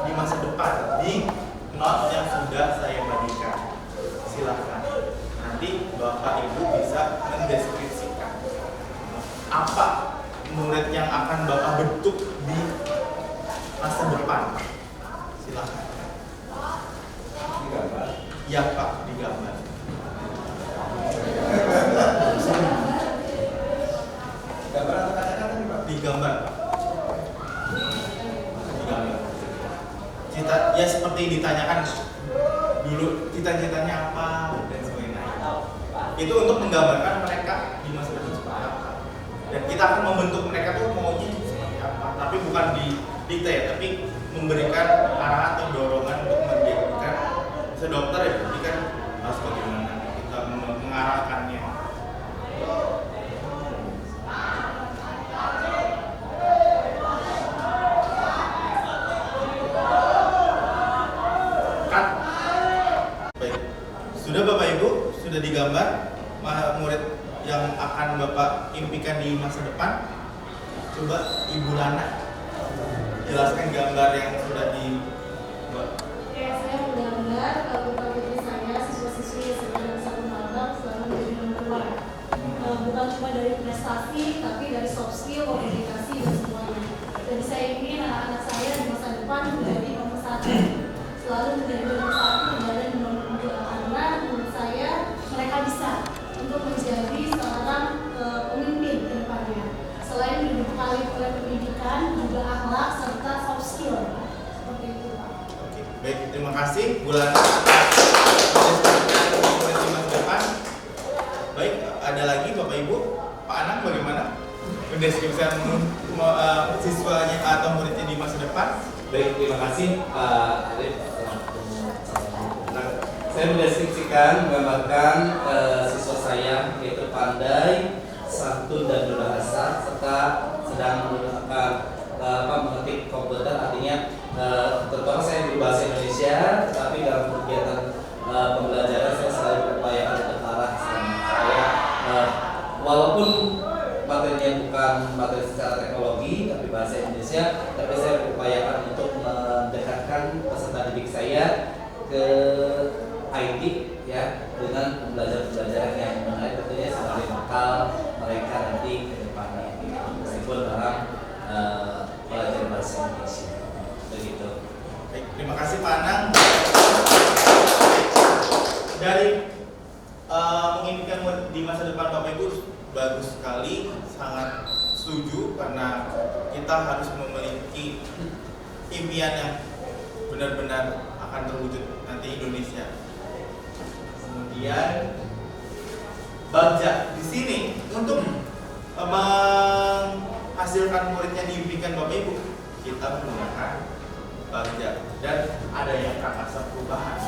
di masa depan di not yang sudah saya bagikan. Silakan. Nanti Bapak Ibu bisa mendeskripsikan apa murid yang akan Bapak bentuk di masa depan. Silakan. Digambar? Ya Pak, digambar. Gambar atau kata-kata nih Pak? Digambar Pak. Digambar. Cita, ya seperti ditanyakan dulu cita-citanya apa dan sebagainya. Itu untuk menggambarkan mereka di masa depan seperti apa. Dan kita akan membentuk mereka tuh maunya seperti apa. Tapi bukan didikte ya, tapi memberikan arahan atau dorongan untuk menjadikan sedokter ya, jadi kan harus bagaimana kita mengarahkannya. Kan baik, sudah Bapak Ibu sudah digambar murid yang akan Bapak impikan di masa depan. Coba Ibu Lana jelaskan gambar yang sudah dibuat. Oke, saya menggambar putra-putri saya, siswa-siswi yang sedang satu magang selalu menjadi nomor 1. Bukan cuma dari prestasi, tapi dari soft skill, komunikasi dan semuanya. Jadi saya ingin anak-anak saya di masa depan menjadi nomor 1, selalu menjadi nomor 1 dan nomor 2, karena menurut saya mereka bisa untuk menjadi seorang pemimpin ke depannya. Selain dibekali oleh pendidikan, juga akhlak serta soft skill. Seperti itu Pak. Oke, baik, terima kasih Bulan. Depan. Baik, ada lagi Bapak Ibu, Pak Anang bagaimana mendeskripsikan siswanya atau muridnya di masa depan? Baik, terima kasih Pak Arif. Saya mendeskripsikan, menggambarkan siswa saya yaitu pandai, santun dan berbahasa serta sedang menggunakan mengetik komputer, artinya terutama saya berbahasa Indonesia, tetapi dalam kegiatan pembelajaran saya selalu berupaya untuk arah sana. Saya walaupun materinya bukan materi secara teknologi tapi bahasa Indonesia, tapi saya berupayakan untuk mendekatkan peserta didik saya ke IT ya, dengan pembelajaran yang menarik tentunya sebagai bekal mereka nanti ke depannya, meskipun dalam pelajaran bahasa Indonesia. Begitu. Baik, terima kasih Pak Anang. Dari mengimpikan murid di masa depan Bapak Ibu bagus sekali, sangat setuju karena kita harus memiliki impian yang benar-benar akan terwujud nanti Indonesia. Kemudian bagja di sini untuk menghasilkan murid yang diimpikan Bapak Ibu, kita menggunakan bagja dan ada yang prakarsa perubahan.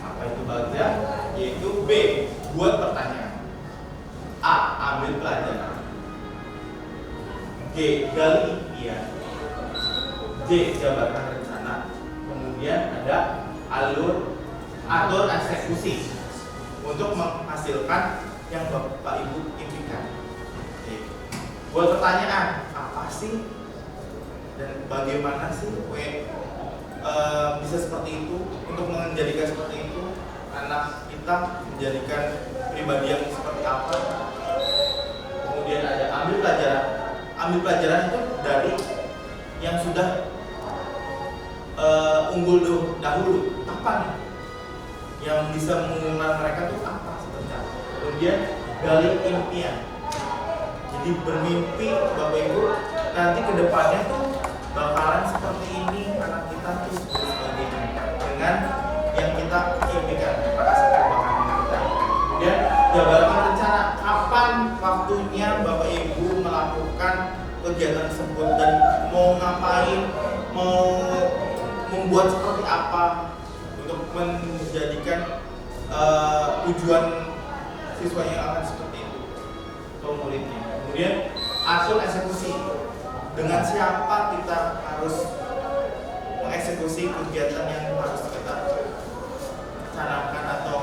Apa itu bagja? Yaitu B, buat pertanyaan. A, ambil pelajaran. G, gali impian. J, jabarkan rencana. Kemudian ada alur atur eksekusi untuk menghasilkan yang Bapak Ibu impikan. Oke. Buat pertanyaan, apa sih dan bagaimana sih bisa seperti itu, untuk menjadikan seperti itu anak kita menjadikan pribadi yang seperti apa. Kemudian ada ambil pelajaran itu dari yang sudah unggul dahulu, apa nih yang bisa mengenal mereka tuh apa sebenarnya. Kemudian gali impian, jadi bermimpi Bapak Ibu nanti kedepannya tuh bakalan seperti ini anak kita tuh sebagainya dengan yang kita impikan, maka sekarang bakalan kita. dan mau ngapain, mau membuat seperti apa untuk menjadikan tujuan siswanya yang akan seperti itu atau muridnya. Kemudian atur eksekusi, dengan siapa kita harus mengeksekusi kegiatan yang harus kita canangkan atau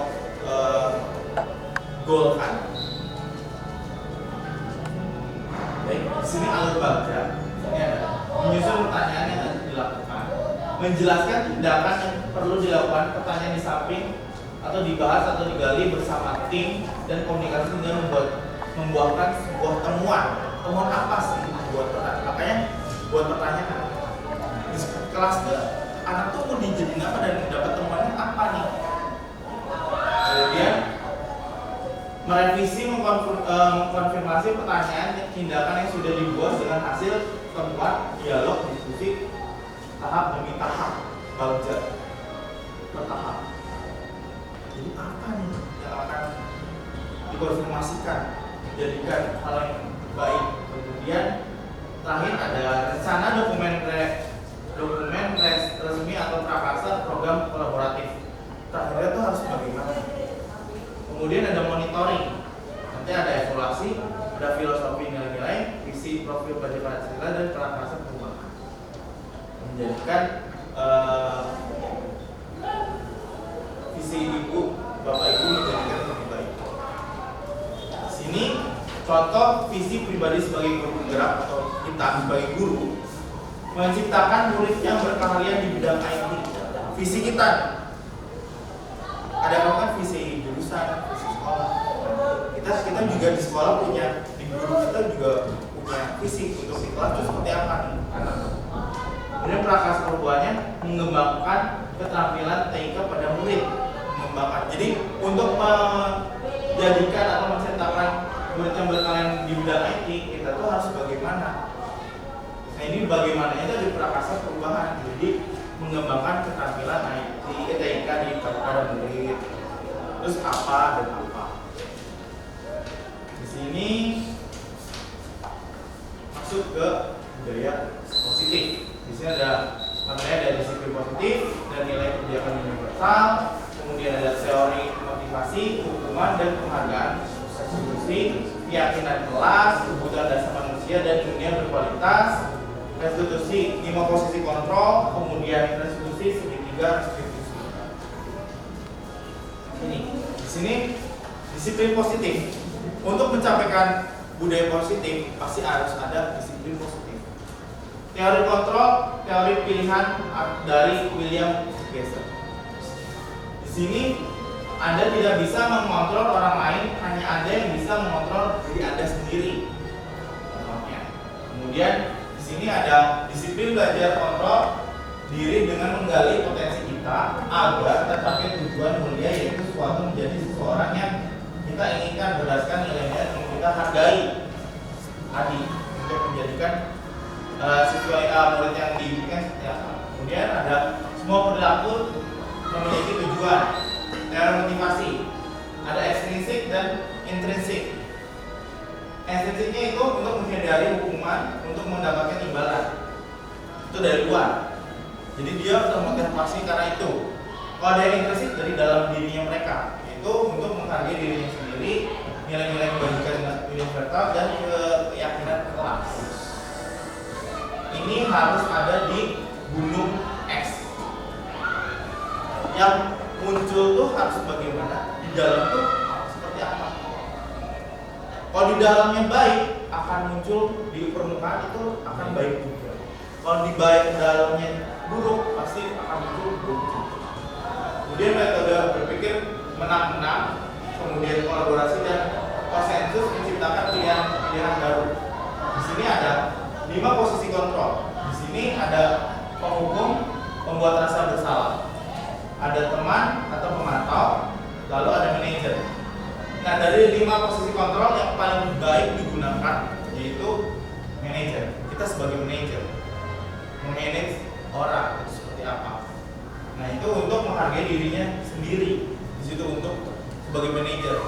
goalkan. Baik, di sini alur baca ini ada menyusun pertanyaan yang harus dilakukan, menjelaskan tindakan yang perlu dilakukan, pertanyaan di samping atau dibahas atau digali bersama tim, dan komunikasi dengan membuahkan sebuah temuan. Temuan apa sih buat pertanyaan? Makanya buat pertanyaan di kelas anak tuh mau dijadiin apa dan dapat temuannya apa nih? Kemudian merevisi, mengkonfirmasi pertanyaan tindakan yang sudah dibuat dengan hasil temuan dialog diskusi tahap demi tahap, baca bertahap. Jadi apa nih yang akan dikonfirmasikan, jadikan hal yang baik. Kemudian terakhir ada rencana dokumen resmi atau prakarsa program kolaboratif. Terakhirnya itu harus bagaimana. Kemudian ada monitoring, nanti ada evaluasi, ada filosofi nilai-nilai, visi profil baca Pancasila, dan prakarsa perubahan. Menjadikan visi ibu, bapak ibu menjadikan lebih baik. Di sini contoh visi pribadi sebagai guru penggerak atau kita sebagai guru menciptakan murid yang berkeahlian di bidang IT. Visi kita ada kan visi jurusan, visi sekolah. Kita juga di sekolah punya, di guru kita juga punya visi untuk di kelas itu seperti apa nih anak. Kemudian prakarsa perubahannya mengembangkan keterampilan TIK pada murid. Jadi untuk menjadikan atau mencetakkan murid yang berkeahlian di bidang IT, kita tuh harus bagaimana? Nah ini bagaimananya itu di prakarsa perubahan. Jadi mengembangkan keterampilan IT, TIK di pada murid. Terus apa dan apa? Di sini masuk ke budaya positif. Di sini ada namanya ada disiplin positif dan nilai kebijakan universal. Kemudian ada teori motivasi, hukuman dan penghargaan, restitusi, keyakinan kelas, kebutuhan dasar manusia dan dunia berkualitas, restitusi 5 posisi kontrol, kemudian restitusi segitiga restitusi. Ini di sini disiplin positif. Untuk mencapaikan budaya positif pasti harus ada disiplin positif. Teori kontrol, teori pilihan dari William Glasser. Di sini Anda tidak bisa mengontrol orang lain, hanya Anda yang bisa mengontrol diri Anda sendiri. Kemudian di sini ada disiplin belajar kontrol diri dengan menggali potensi kita agar tercapai tujuan mulia, yaitu sesuatu menjadi seseorang yang kita inginkan berdasarkan nilai-nilai yang kita hargai tadi untuk menjadikan siswa murid yang diinginkan seperti apa. Kemudian ada semua perilaku memiliki tujuan, teori motivasi, ada ekstrinsik dan intrinsik. Ekstrinsiknya itu untuk menghindari hukuman, untuk mendapatkan imbalan. Itu dari luar. Jadi dia termotivasi karena itu. Kalau ada yang intrinsik dari dalam dirinya mereka, itu untuk menghargai dirinya sendiri, nilai-nilai kebajikan universal dan keyakinan kelas. Ini harus ada di gunung X. Yang muncul tuh harus bagaimana? Di dalam tuh seperti apa? Kalau di dalamnya baik, akan muncul di permukaan itu akan baik juga. Kalau di dalamnya buruk, pasti akan muncul buruk. Kemudian metode berpikir menang-menang, kemudian kolaborasi dan konsensus menciptakan pilihan baru. Di sini ada 5 posisi kontrol. Di sini ada penghukum, pembuat rasa bersalah, ada teman atau pemantau, lalu ada manajer. Nah, dari 5 posisi kontrol yang paling baik digunakan yaitu manajer. Kita sebagai manajer memanage orang itu seperti apa. Nah, itu untuk menghargai dirinya sendiri. Di situ untuk sebagai manajer.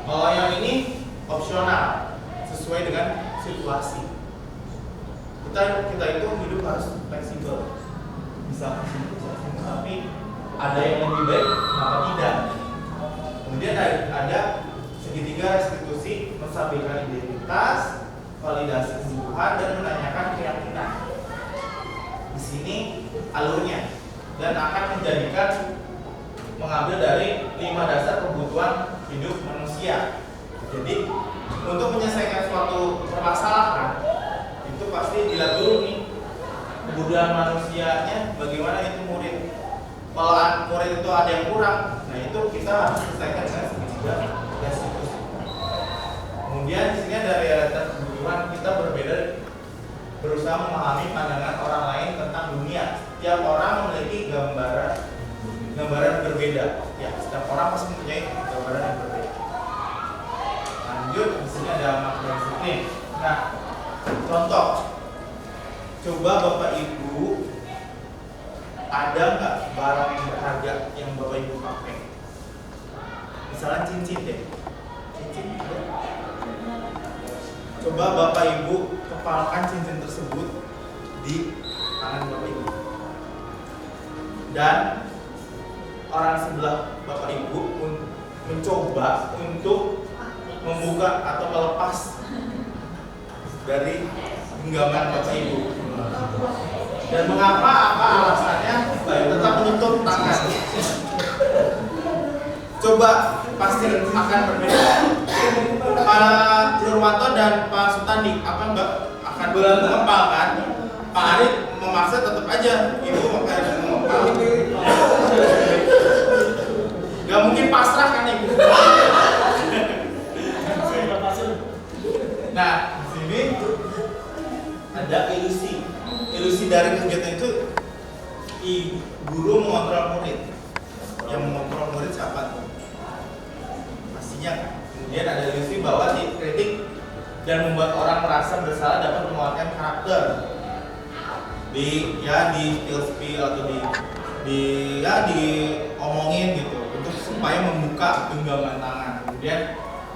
Kalau yang ini opsional, sesuai dengan situasi. kita itu hidup harus fleksibel, bisa fleksibel, tapi ada yang lebih baik, kenapa tidak? Kemudian ada segitiga restitusi, menstabilkan identitas, validasi kebutuhan, dan menanyakan keyakinan. Di sini alurnya, dan akan mengambil dari 5 dasar kebutuhan hidup manusia. Jadi untuk menyelesaikan suatu permasalahan itu pasti dilihat dulu nih kebutuhan manusianya, bagaimana itu murid. Kalau murid itu ada yang kurang, nah itu kita harus selesaikan dengan segitiga restitusi. Kemudian di sini ada realitas kebutuhan, kita berusaha memahami pandangan orang lain tentang dunia. Setiap orang memiliki gambaran berbeda. Ya, setiap orang pasti mempunyai gambaran yang berbeda. Lanjut, di sini ada makrodisiplin. Nah, contoh, coba Bapak Ibu, ada nggak barang yang berharga yang Bapak Ibu pakai? Misalnya cincin deh, cincin. Coba Bapak Ibu kepalkan cincin tersebut di tangan Bapak Ibu, dan orang sebelah Bapak Ibu mencoba untuk membuka atau melepas dari genggaman Bapak Ibu. Dan mengapa? Apa alasannya? Tetap menutup tangan. Coba pasti akan berbeda. Pak Nurwanto dan Pak Sutandi akan mengepal kan? Pak Arif memaksa tetap aja Ibu mengepal. Gak mungkin pasrah kan Ibu? Nah, di sini ada ilusi dari kegiatan itu. Guru mengontrol murid. Yang mengontrol murid siapa tuh? Pastinya kan. Kemudian ada ilusi bahwa kritik dan membuat orang merasa bersalah dapat menguatkan karakter di spill atau diomongin gitu untuk supaya membuka genggaman tangan. Kemudian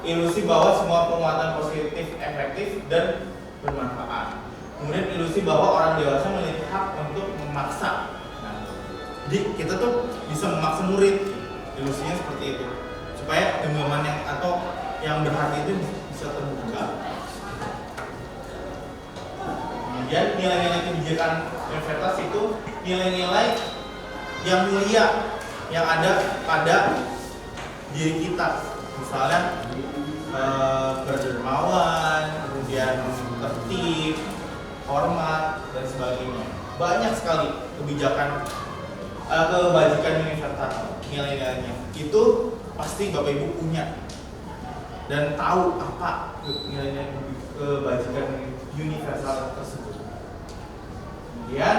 ilusi bahwa semua penguatan positif efektif dan bermanfaat. Kemudian ilusi bahwa orang dewasa memiliki hak untuk memaksa. Nah, jadi kita tuh bisa memaksa murid. Ilusinya seperti itu supaya genggaman yang berharga itu bisa terbuka. Kemudian nilai-nilai kebijakan universitas itu nilai-nilai yang mulia yang ada pada diri kita. Misalnya berdermawan, kemudian tertib, hormat, dan sebagainya. Banyak sekali kebajikan universitas, nilai-nilainya. Itu pasti Bapak Ibu punya dan tahu apa nilai-nilai kebajikan universal tersebut. Kemudian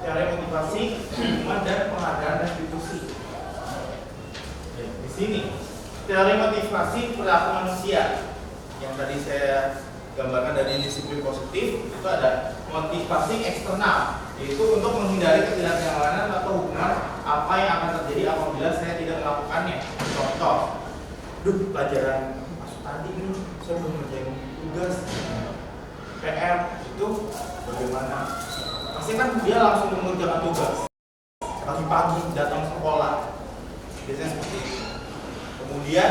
teori motivasi, hubungan, dan penghargaan restitusi. Di sini teori motivasi perilaku manusia yang tadi saya gambarkan dari disiplin positif, itu ada motivasi eksternal, yaitu untuk menghindari ketidaknyamanan atau hukuman apa yang akan terjadi apabila saya tidak melakukannya. Contoh, pelajaran masuk tadi ini saya belum ngerjain tugas PR, itu bagaimana? Pasti kan dia langsung mengerjakan tugas pagi-pagi datang sekolah, biasanya seperti itu. Kemudian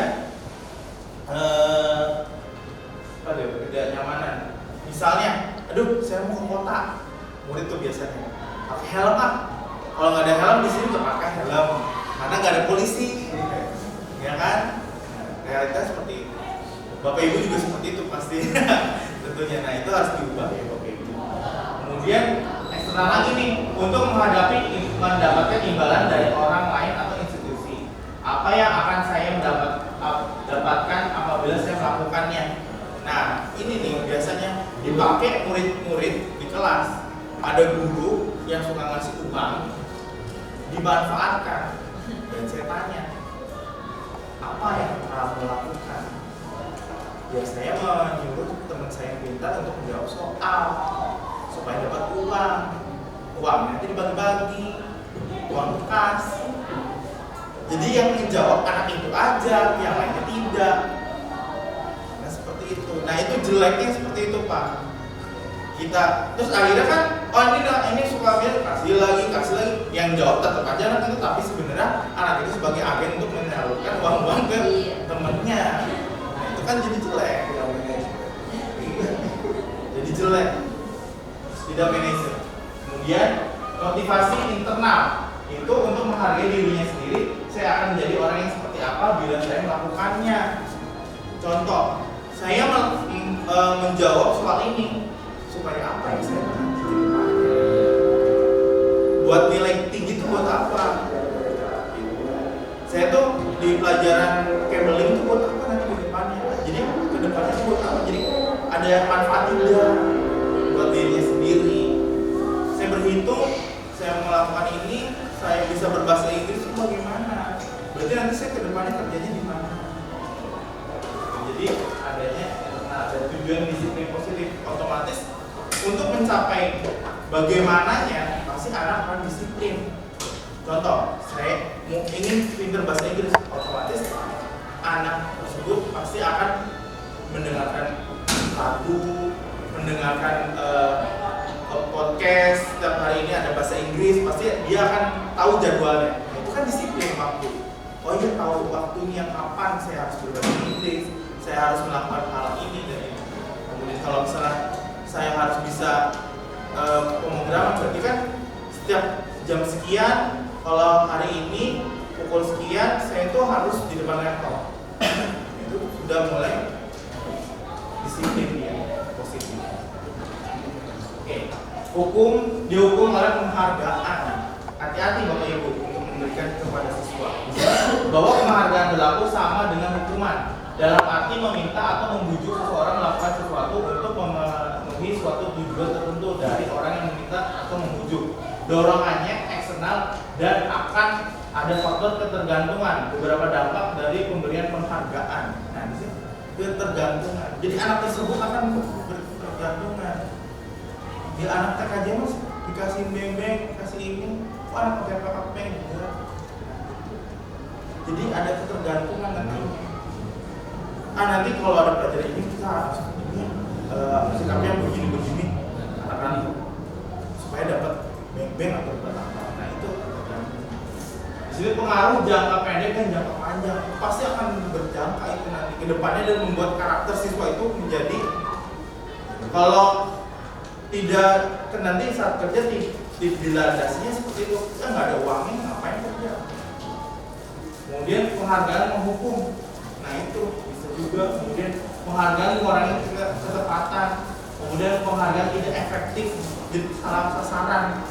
ketidaknyamanan, misalnya saya mau ke kota, murid tuh biasanya pakai helm ah. Kalau nggak ada helm di sini nggak pakai helm karena nggak ada polisi, ya kan? Realitas seperti itu. Bapak Ibu juga seperti itu pasti tentunya. Nah, itu harus diubah ya Bapak Ibu. Kemudian eksternal lagi nih, untuk mendapatkan imbalan dari orang lain atau institusi. Apa yang akan saya dapatkan apabila saya melakukannya? Nah, ini nih biasanya dipakai murid-murid di kelas. Ada guru yang suka ngasih uang, dimanfaatkan, dan saya tanya, apa yang kamu lakukan? Ya, saya menyuruh teman saya yang pintar untuk menjawab soal supaya dapat uang. Uangnya itu dibagi-bagi, uang kas. Jadi yang menjawab anak itu aja, yang lainnya tidak. Nah, seperti itu. Nah, itu jeleknya seperti itu, Pak. kita terus akhirnya kan oh ini suka dia kasih lagi yang jawab tetap aja anak itu, tapi sebenarnya anak itu sebagai agen untuk menyalurkan uang ke temennya. Nah, itu kan jadi jelek. Jadi jelek, tidak manajer. Kemudian motivasi internal itu untuk menghargai dirinya sendiri. Saya akan menjadi orang yang seperti apa bila saya melakukannya. Contoh, saya menjawab soal ini supaya apa yang saya nanti di depannya. Buat nilai tinggi itu buat apa? Saya tuh di pelajaran cabling itu buat apa nanti di depannya? Jadi ke depannya itu buat apa? Jadi ada manfaat juga buat dirinya sendiri. Saya berhitung, saya melakukan ini, saya bisa berbahasa Inggris itu bagaimana? Berarti nanti saya ke depannya kerjanya di mana? Jadi adanya ada tujuan disiplin positif, otomatis untuk mencapai bagaimananya pasti anak akan disiplin. Contoh, saya ingin pintar bahasa Inggris, otomatis anak tersebut pasti akan mendengarkan lagu, mendengarkan podcast. Setiap hari ini ada bahasa Inggris, pasti dia akan tahu jadwalnya. Nah, itu kan disiplin waktu. Oh iya, tahu waktunya kapan saya harus berbahasa Inggris, saya harus melakukan hal ini dan ini. Kemudian kalau misalnya saya harus bisa pemrograman, berarti kan setiap jam sekian, kalau hari ini pukul sekian, saya itu harus di depan laptop. Itu sudah mulai disiplin dia, positif. Oke, dihukum oleh penghargaan. Hati-hati Bapak Ibu untuk memberikan kepada siswa. Bahwa penghargaan berlaku sama dengan hukuman. Dalam arti meminta atau membujuk seseorang melakukan sesuatu untuk memenuhi suatu tujuan tertentu dari orang yang meminta atau membujuk. Dorongannya eksternal dan akan ada faktor ketergantungan. Beberapa dampak dari pemberian penghargaan. Nah, di sini ketergantungan. Jadi anak tersebut akan berketergantungan. Dia anak TK aja mas dikasih bebek, dikasih ini, anak pakai PKP juga. Jadi ada ketergantungan nanti. Nanti kalau ada pelajaran ini kita harus ini sikapnya begini katakan supaya dapat beng atau dapat apa. Nah itu di sini pengaruh jangka pendek dan jangka panjang pasti akan berjangka itu nanti ke depannya dan membuat karakter siswa itu menjadi kalau tidak nanti saat kerja dilandasinya seperti itu kita nggak ada uangnya ngapain kerja. Kemudian penghargaan menghukum. Nah itu juga, kemudian penghargaan mengurangi ketepatan, kemudian penghargaan tidak efektif, jadi salah sasaran,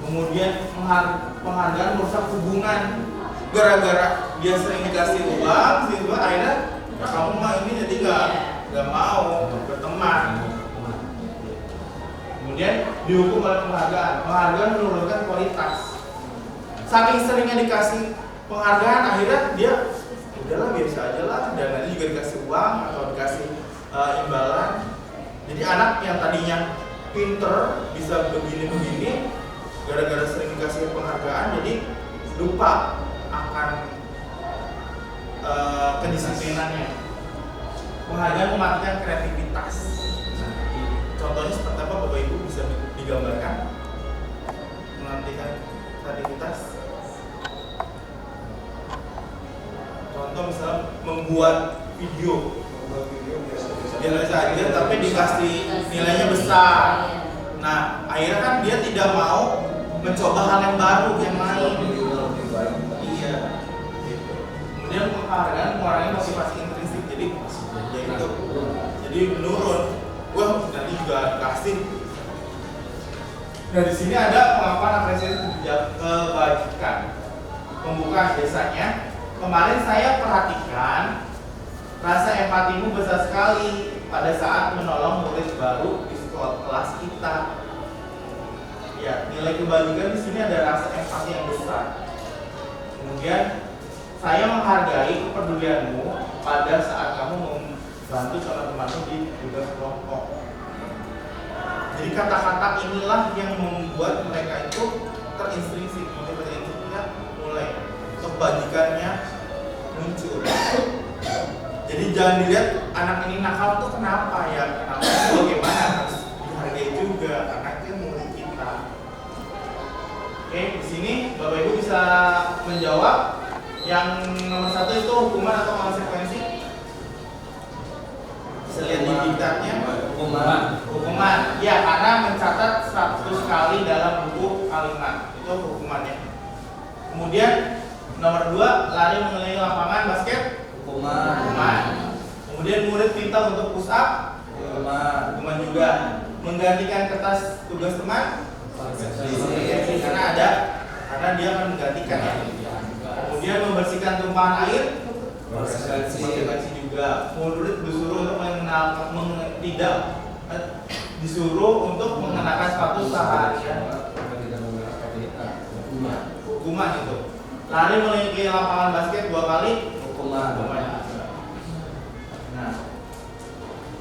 kemudian penghargaan merusak hubungan gara-gara dia sering dikasih uang, siswa akhirnya kamu mah ini jadi nggak mau berteman. Kemudian dihukum oleh penghargaan menurunkan kualitas. Saking seringnya dikasih penghargaan akhirnya dia udahlah biasa aja lah, dan nanti juga dikasih uang atau dikasih imbalan. Jadi anak yang tadinya pinter bisa begini gara-gara sering dikasih penghargaan jadi lupa akan kedisiplinannya. Penghargaan mematikan kreativitas. Contohnya seperti apa Bapak Ibu bisa digambarkan? Mematikan kreativitas. Contoh misalnya membuat video biasa aja tapi dikasih nilainya besar. Nah akhirnya kan dia tidak mau mencoba hal yang baru yang lain. Iya. Gitu. Kemudian penghargaan mengurangi motivasi intrinsik jadi menurun. Wah nanti juga dikasih. Dari sini ada pengakuan apresiasi kebajikan. Pembukaan biasanya. Kemarin saya perhatikan rasa empatimu besar sekali pada saat menolong murid baru di sekolah kelas kita. Ya, nilai kebajikan di sini ada rasa empati yang besar. Kemudian saya menghargai kepedulianmu pada saat kamu membantu teman-temanmu di tugas kelompok. Jadi kata-kata inilah yang membuat mereka itu terinspirasi, mulai kebajikannya muncul. Jadi jangan dilihat anak ini nakal tuh kenapa ya, kenapa bagaimana harus dihargai menjawab. Yang nomor 1 itu hukuman atau konsekuensi. Bisa lihat di diktatnya. Hukuman. Ya, karena mencatat 100 kali dalam buku kalimat itu hukumannya. Kemudian nomor 2, lari mengelilingi lapangan basket. Hukuman. Kemudian murid minta untuk push up. Hukuman juga. Menggantikan kertas tugas teman. Karena dia akan menggantikan ya. Kemudian membersihkan tumpahan air. Konsekuensi juga. Murid disuruh untuk disuruh untuk mengenakan sepatu seharian. Hukuman itu. Lari mengelilingi lapangan basket 2 kali. Hukuman. Nah,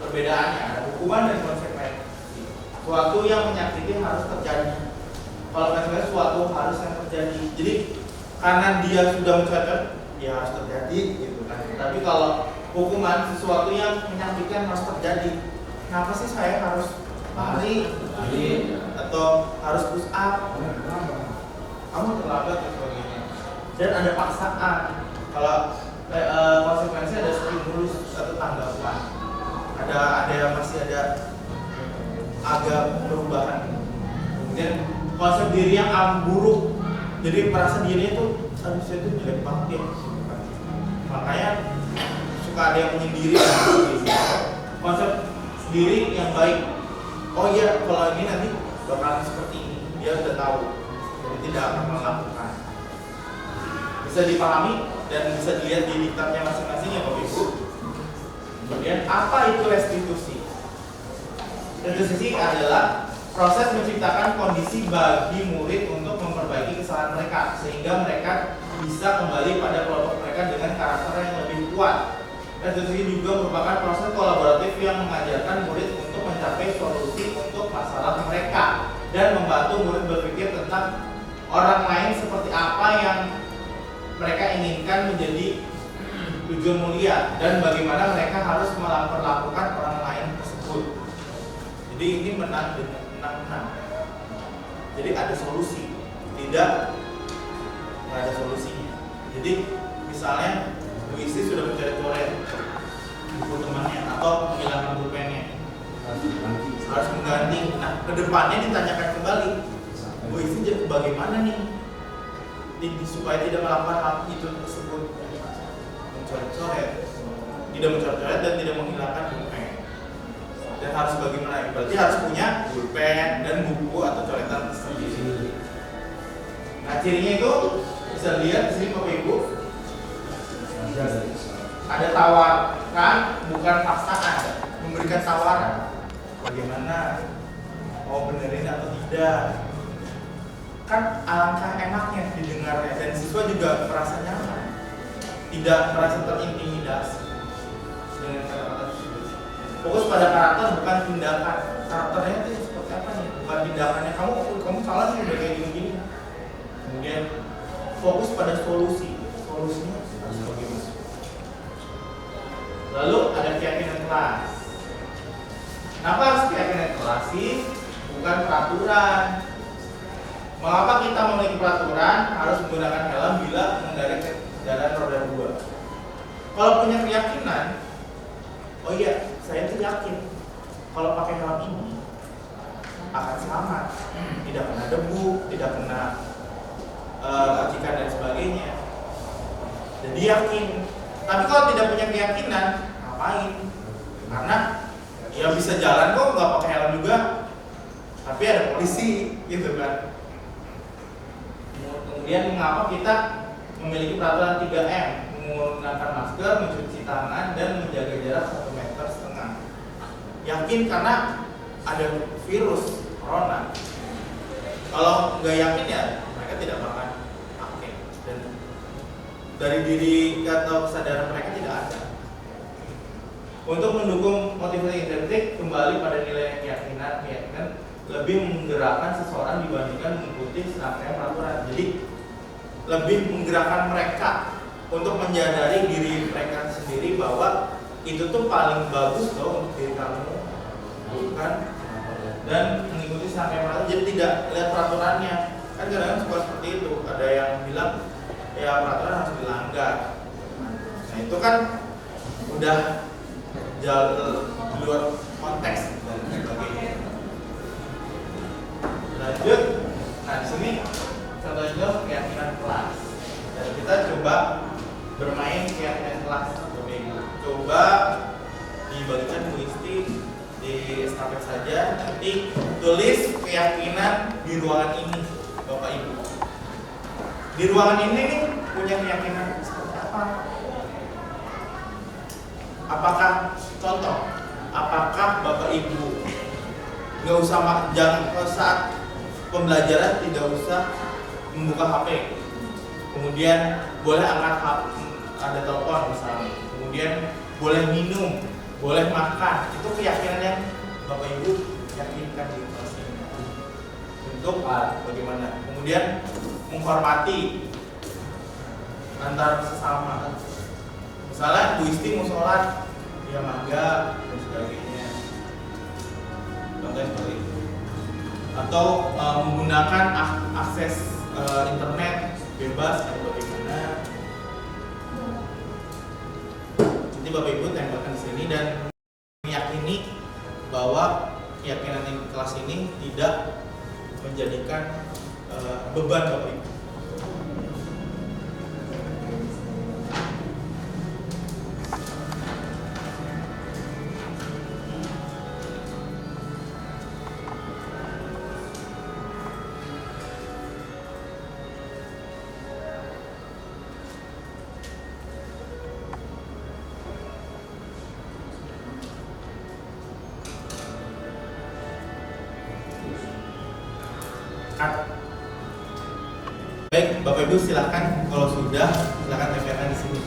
perbedaannya ada hukuman dan konsekuensi. Suatu yang menyakiti harus terjadi. Kalau konsekuensi suatu harus yang terjadi. Jadi karena dia sudah mencatat, ya harus terjadi gitu kan. Tapi kalau hukuman sesuatu yang menyakitkan harus terjadi. Kenapa sih saya harus lari atau harus push up? Kamu terlambat dan sebagainya. Dan ada paksaan. Kalau konsekuensi ada stimulus atau tanggapan. Masih ada agak perubahan. Kemudian konsep diri yang buruk. Jadi merasa dirinya itu saya itu jelek banget ya. Makanya suka ada yang menyendiri. Konsep diri yang baik. Oh iya, kalau ini nanti bakalan seperti ini. Dia sudah tahu. Jadi tidak akan melakukan. Bisa dipahami dan bisa dilihat di diktatnya masing-masing ya Bapak Ibu. Kemudian apa itu restitusi? Restitusi adalah proses menciptakan kondisi bagi murid untuk memperbaiki kesalahan mereka sehingga mereka bisa kembali pada kelompok mereka dengan karakter yang lebih kuat. Restitusi juga merupakan proses kolaboratif yang mengajarkan murid untuk mencapai solusi untuk masalah mereka dan membantu murid berpikir tentang orang lain seperti apa yang mereka inginkan menjadi tujuan mulia dan bagaimana mereka harus memperlakukan orang lain tersebut. Jadi ini menang dengan menang. Jadi ada solusi, tidak ada solusinya. Jadi misalnya Bu Isti sudah mencoret-coret buku temannya atau menghilangkan pulpennya, harus mengganti. Nah, kedepannya ditanyakan kembali, Bu Isti bagaimana nih supaya tidak melakukan hal itu tersebut, mencoret-coret, tidak mencoret-coret dan tidak menghilangkan pulpen. Dan harus bagaimana? Berarti harus punya pulpen dan buku atau coretan sendiri. Nah, cirinya itu bisa lihat di sini Bapak Ibu. Ada tawaran, bukan paksaan, memberikan tawaran. Bagaimana? Mau benerin atau tidak? Kan alangkah enaknya didengarnya dan siswa juga merasa nyaman, tidak merasa terintimidasi dengan kata-kata tersebut. Fokus pada karakter bukan tindakan. Karakternya itu seperti apa nih? Bukan tindakannya. Kamu salah sih udah kayak gini-gini. Kemudian fokus pada solusi. Solusinya harus bagaimana? Lalu ada keyakinan kelas. Kenapa harus keyakinan kelas sih? Bukan peraturan. Mengapa kita memiliki peraturan harus menggunakan helm bila mengendarai kendaraan roda 2? Kalau punya keyakinan, oh iya, saya tuh yakin kalau pakai helm ini akan selamat, tidak kena debu, tidak kena racikan dan sebagainya. Jadi yakin. Tapi kalau tidak punya keyakinan, ngapain? Karena ya bisa jalan kok nggak pakai helm juga, tapi ada polisi, gitu kan. Kemudian mengapa kita memiliki peraturan 3M, menggunakan masker, mencuci tangan, dan menjaga jarak 1,5 meter. Yakin karena ada virus corona. Kalau nggak yakin ya mereka tidak akan pakai, dan dari diri atau kesadaran mereka tidak ada. Untuk mendukung motivasi intrinsik, kembali pada nilai keyakinan lebih menggerakkan seseorang dibandingkan mengikuti serangkaian peraturan. Jadi lebih menggerakkan mereka untuk menyadari diri mereka sendiri bahwa itu tuh paling bagus loh untuk diri kamu, bukan, dan mengikuti serangkaian peraturan. Jadi tidak lihat peraturannya. Kan kadang-kadang suka seperti itu. Ada yang bilang ya peraturan harus dilanggar. Nah itu kan udah jauh di luar konteks dan sebagainya. Lanjut, nah di sini contoh keyakinan kelas. Dan kita coba bermain keyakinan kelas. Coba dibagikan Bu Isti di estafet saja. Nanti tulis keyakinan di ruangan ini, Bapak Ibu. Di ruangan ini nih punya keyakinan seperti apa? Apakah contoh? Apakah Bapak Ibu nggak usah jangan saat pembelajaran tidak usah membuka HP, kemudian boleh angkat HP, ada telepon misalnya, kemudian boleh minum, boleh makan, itu keyakinan yang Bapak Ibu yakinkan di kelas ini. Untuk bagaimana? Kemudian menghormati antar sesama. Misalnya Bu Isti mau sholat, dia mangga dan sebagainya. Contohnya seperti itu. Atau menggunakan akses internet bebas atau bagaimana. Nanti Bapak Ibu tempelkan di sini dan meyakini bahwa keyakinan di kelas ini tidak menjadikan beban Bapak Ibu. Baik, Bapak Ibu silakan kalau sudah silakan tempelkan di sini.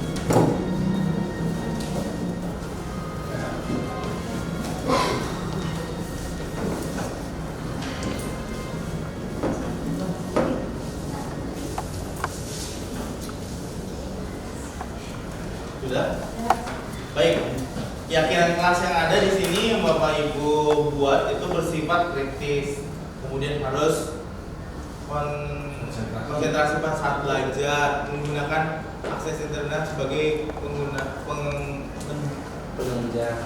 Sudah? Baik. Keyakinan kelas yang ada di sini yang Bapak Ibu buat itu bersifat kritis. Kemudian harus konsentrasi pada saat belajar, menggunakan akses internet sebagai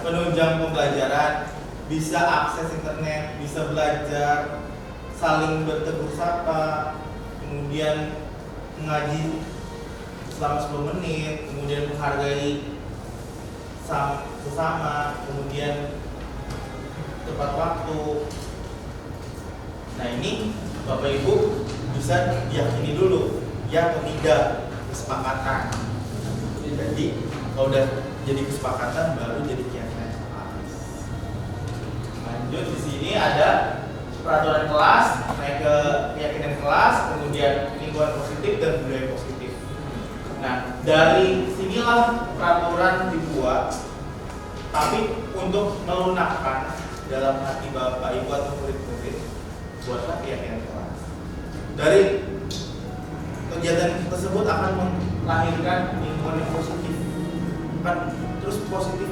penunjang pembelajaran, bisa akses internet, bisa belajar, saling bertegur sapa, kemudian mengaji selama 10 menit, kemudian menghargai sesama, kemudian tepat waktu. Nah ini Bapak Ibu bisa diyakini dulu ya atau tidak kesepakatan. Jadi kalau udah jadi kesepakatan baru jadi keyakinan kelas. Lanjut di sini ada peraturan kelas, naik ke keyakinan kelas, kemudian lingkungan positif dan budaya positif. Nah dari sinilah peraturan dibuat, tapi untuk melunakkan dalam hati Bapak Ibu atau murid-murid, buatlah keyakinan kelas. Dari kegiatan tersebut akan melahirkan lingkungan yang positif, kan terus positif,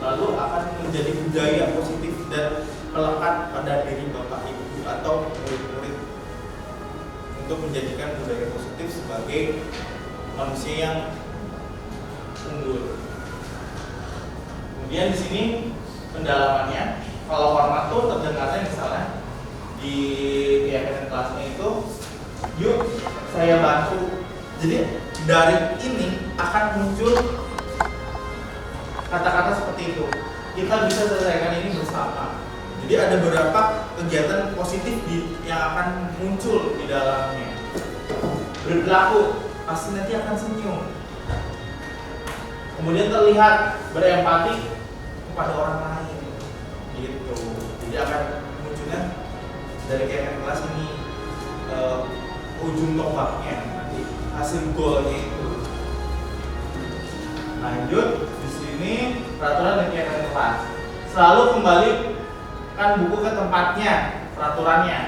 lalu akan menjadi budaya positif dan melekat pada diri Bapak Ibu atau murid-murid untuk menjadikan budaya positif sebagai manusia yang unggul. Kemudian di sini pendalamannya, kalau hormat tuh terdengarnya misalnya di keyakinan kelasnya itu, yuk saya bantu. Jadi dari ini akan muncul kata-kata seperti itu. Kita bisa selesaikan ini bersama. Jadi ada beberapa kegiatan positif yang akan muncul di dalamnya. Berperilaku, pasti nanti akan senyum. Kemudian terlihat berempati kepada orang lain. Gitu. Jadi akan munculnya dari keyakinan kelas ini ujung tombaknya nanti hasil golnya itu. Lanjut di sini peraturan dan keyakinan kelas. Selalu kembalikan buku ke tempatnya, peraturannya.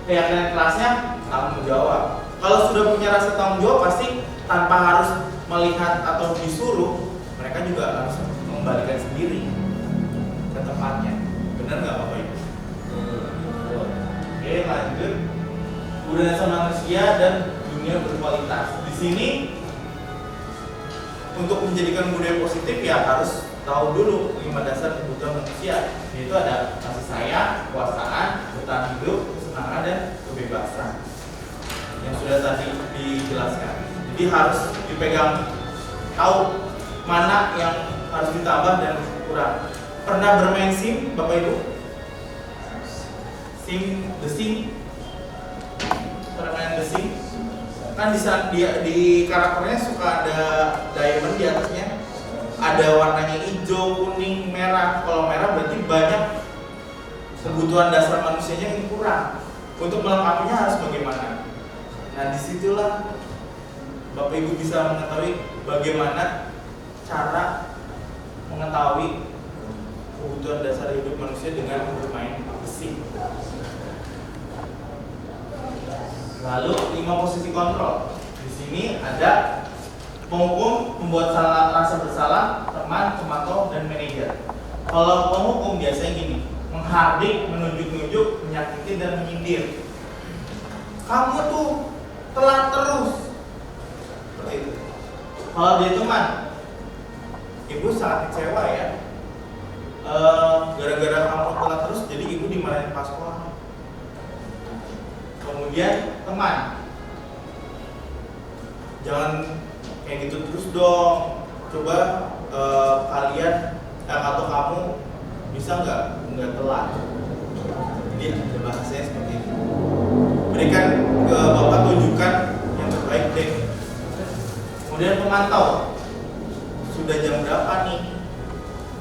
Keyakinan kelasnya tanggung jawab. Kalau sudah punya rasa tanggung jawab pasti tanpa harus melihat atau disuruh, mereka juga harus mengembalikan sendiri ke tempatnya. Benar nggak Bapak Ibu? Oke, lanjut. Budaya manusia dan dunia dunia berkualitas. Di sini untuk menjadikan budaya positif ya harus tahu dulu 5 dasar kebutuhan manusia, yaitu ada kasih sayang, kekuasaan, bertahan hidup, kesenangan, dan kebebasan yang sudah tadi dijelaskan. Jadi harus dipegang, tahu mana yang harus ditambah dan kurang. Pernah bermain SIM, Bapak Ibu? The Sim? Pernah main The Sim? Kan di karakternya suka ada diamond di atasnya, ada warnanya hijau, kuning, merah. Kalau merah berarti banyak kebutuhan dasar manusianya yang kurang. Untuk melengkapinya harus bagaimana? Nah, disitulah Bapak Ibu bisa mengetahui bagaimana cara mengetahui kebutuhan dasar hidup manusia dengan bermain besi. Lalu 5 posisi kontrol. Di sini ada penghukum, membuat rasa bersalah, teman, pemantau, dan manajer. Kalau penghukum biasanya gini, menghardik, menunjuk-nunjuk, menyakiti, dan menyindir. Kamu tuh telat terus. Seperti itu. Kalau dia teman, ibu sangat kecewa ya. Gara-gara kamu telat terus, jadi ibu dimarahin pas sekolah. Kemudian teman, jangan kayak gitu terus dong. Coba kalian atau kamu bisa nggak telat. Jadi ada bahasanya seperti itu. Berikan ke Bapak tunjukkan yang terbaik deh. Kemudian pemantau, sudah jam berapa nih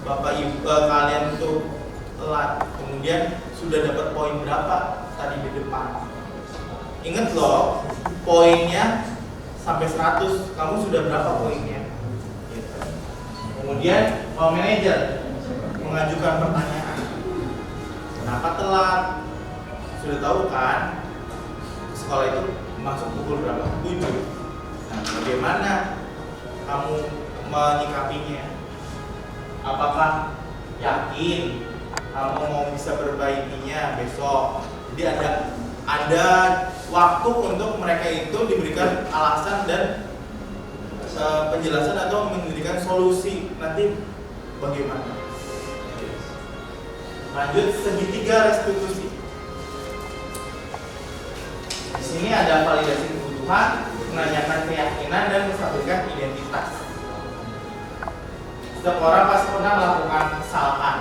Bapak Ibu kalian itu telat. Kemudian sudah dapat poin berapa tadi di depan. Ingat loh, poinnya sampai 100, kamu sudah berapa poinnya? Gitu. Kemudian manajer mengajukan pertanyaan, kenapa telat? Sudah tahu kan, sekolah itu masuk pukul berapa? 7. Nah, bagaimana kamu menyikapinya? Apakah yakin kamu mau bisa perbaikinya besok? Jadi ada waktu untuk mereka itu diberikan alasan dan penjelasan atau memberikan solusi nanti bagaimana. Lanjut, segitiga restitusi. Di sini ada validasi kebutuhan, menanyakan keyakinan, dan menstabilkan identitas. Setiap orang pasti pernah melakukan kesalahan.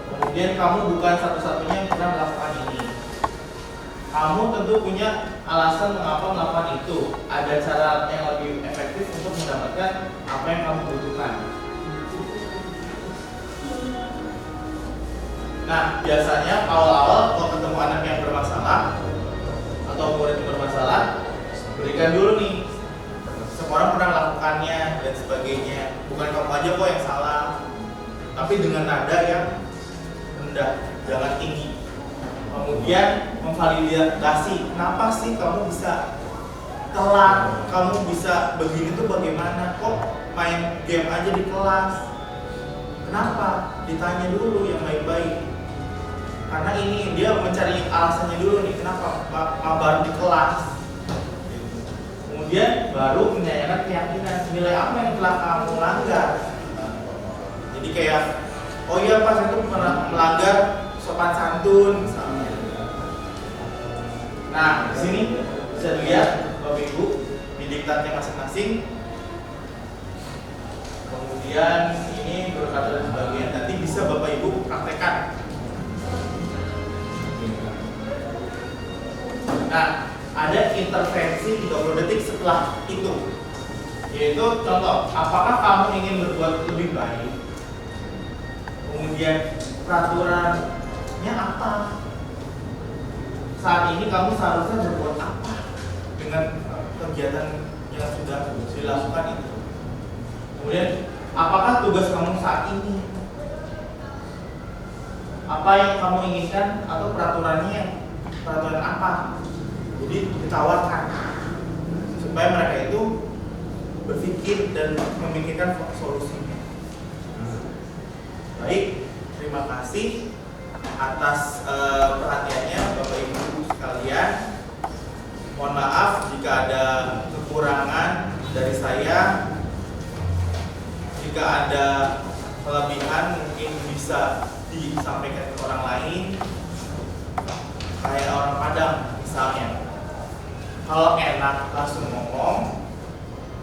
Kemudian kamu bukan satu-satunya yang pernah melakukan ini. Kamu tentu punya alasan mengapa melakukan itu. Ada cara yang lebih efektif untuk mendapatkan apa yang kamu butuhkan. Nah, biasanya awal-awal kalau ketemu anak yang bermasalah atau murid yang bermasalah, berikan dulu nih, semua orang pernah melakukannya dan sebagainya. Bukan kamu aja kok yang salah, tapi dengan nada yang rendah, jangan tinggi. Kemudian memvalidasi, kenapa sih kamu bisa telat, kamu bisa begini tuh bagaimana, kok main game aja di kelas. Kenapa? Ditanya dulu yang baik-baik. Karena ini dia mencari alasannya dulu nih, kenapa baru di kelas. Kemudian baru menanyakan keyakinan, nilai apa yang telah kamu langgar. Jadi kayak, oh iya Pak, saya tuh pernah melanggar sopan santun misalnya. Nah, di sini bisa dilihat Bapak Ibu di diktatnya masing-masing. Kemudian ini berkata dan sebagainya, nanti bisa Bapak Ibu praktekkan. Nah, ada intervensi 30 detik setelah itu. Yaitu contoh, apakah kamu ingin berbuat lebih baik? Kemudian peraturannya apa? Saat ini kamu seharusnya berbuat apa dengan kegiatan yang sudah dilakukan itu? Kemudian, apakah tugas kamu saat ini? Apa yang kamu inginkan atau peraturan apa? Jadi ditawarkan supaya mereka itu berpikir dan memikirkan solusinya. Baik, terima kasih atas perhatiannya Bapak Ibu sekalian. Mohon maaf jika ada kekurangan dari saya. Jika ada kelebihan mungkin bisa disampaikan ke orang lain. Kayak orang Padang misalnya. Kalau enak langsung ngomong.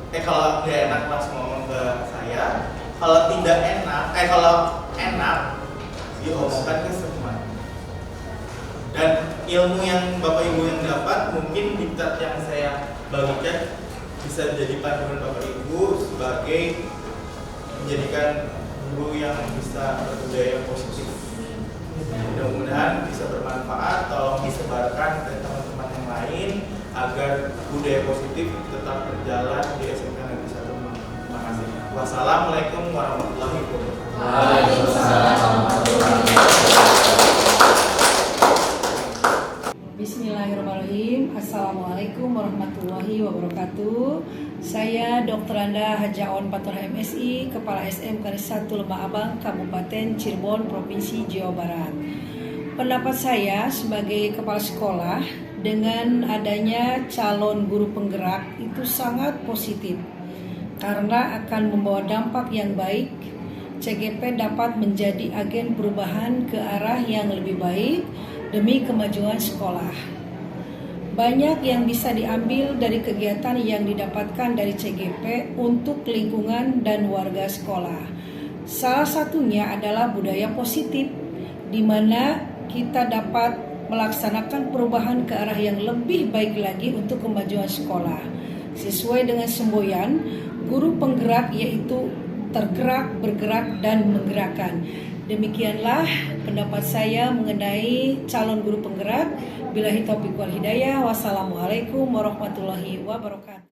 Kalau nggak enak langsung ngomong ke saya. Kalau tidak enak, kalau enak diomongkan ke semua. Dan ilmu yang Bapak Ibu yang dapat mungkin diktat yang saya bagikan bisa jadi panduan Bapak Ibu sebagai menjadikan guru yang bisa berbudaya positif. Mudah-mudahan bisa bermanfaat, tolong disebarkan ke teman-teman yang lain agar budaya positif tetap berjalan di SMK Negeri 1. Terima kasih. Wassalamualaikum warahmatullahi wabarakatuh. Waalaikumsalam warahmatullahi Bismillahirrahmanirrahim. Assalamualaikum warahmatullahi wabarakatuh. Saya Dr. Anda Hajaon Pator MSI, Kepala SMK Negeri 1 Lembah Abang, Kabupaten Cirebon, Provinsi Jawa Barat. Pendapat saya sebagai kepala sekolah, dengan adanya calon guru penggerak itu sangat positif karena akan membawa dampak yang baik. CGP dapat menjadi agen perubahan ke arah yang lebih baik demi kemajuan sekolah. Banyak yang bisa diambil dari kegiatan yang didapatkan dari CGP untuk lingkungan dan warga sekolah. Salah satunya adalah budaya positif, di mana kita dapat melaksanakan perubahan ke arah yang lebih baik lagi untuk kemajuan sekolah. Sesuai dengan semboyan, guru penggerak yaitu tergerak, bergerak, dan menggerakkan. Demikianlah pendapat saya mengenai calon guru penggerak. Billahi taufiq wal hidayah. Wassalamualaikum warahmatullahi wabarakatuh.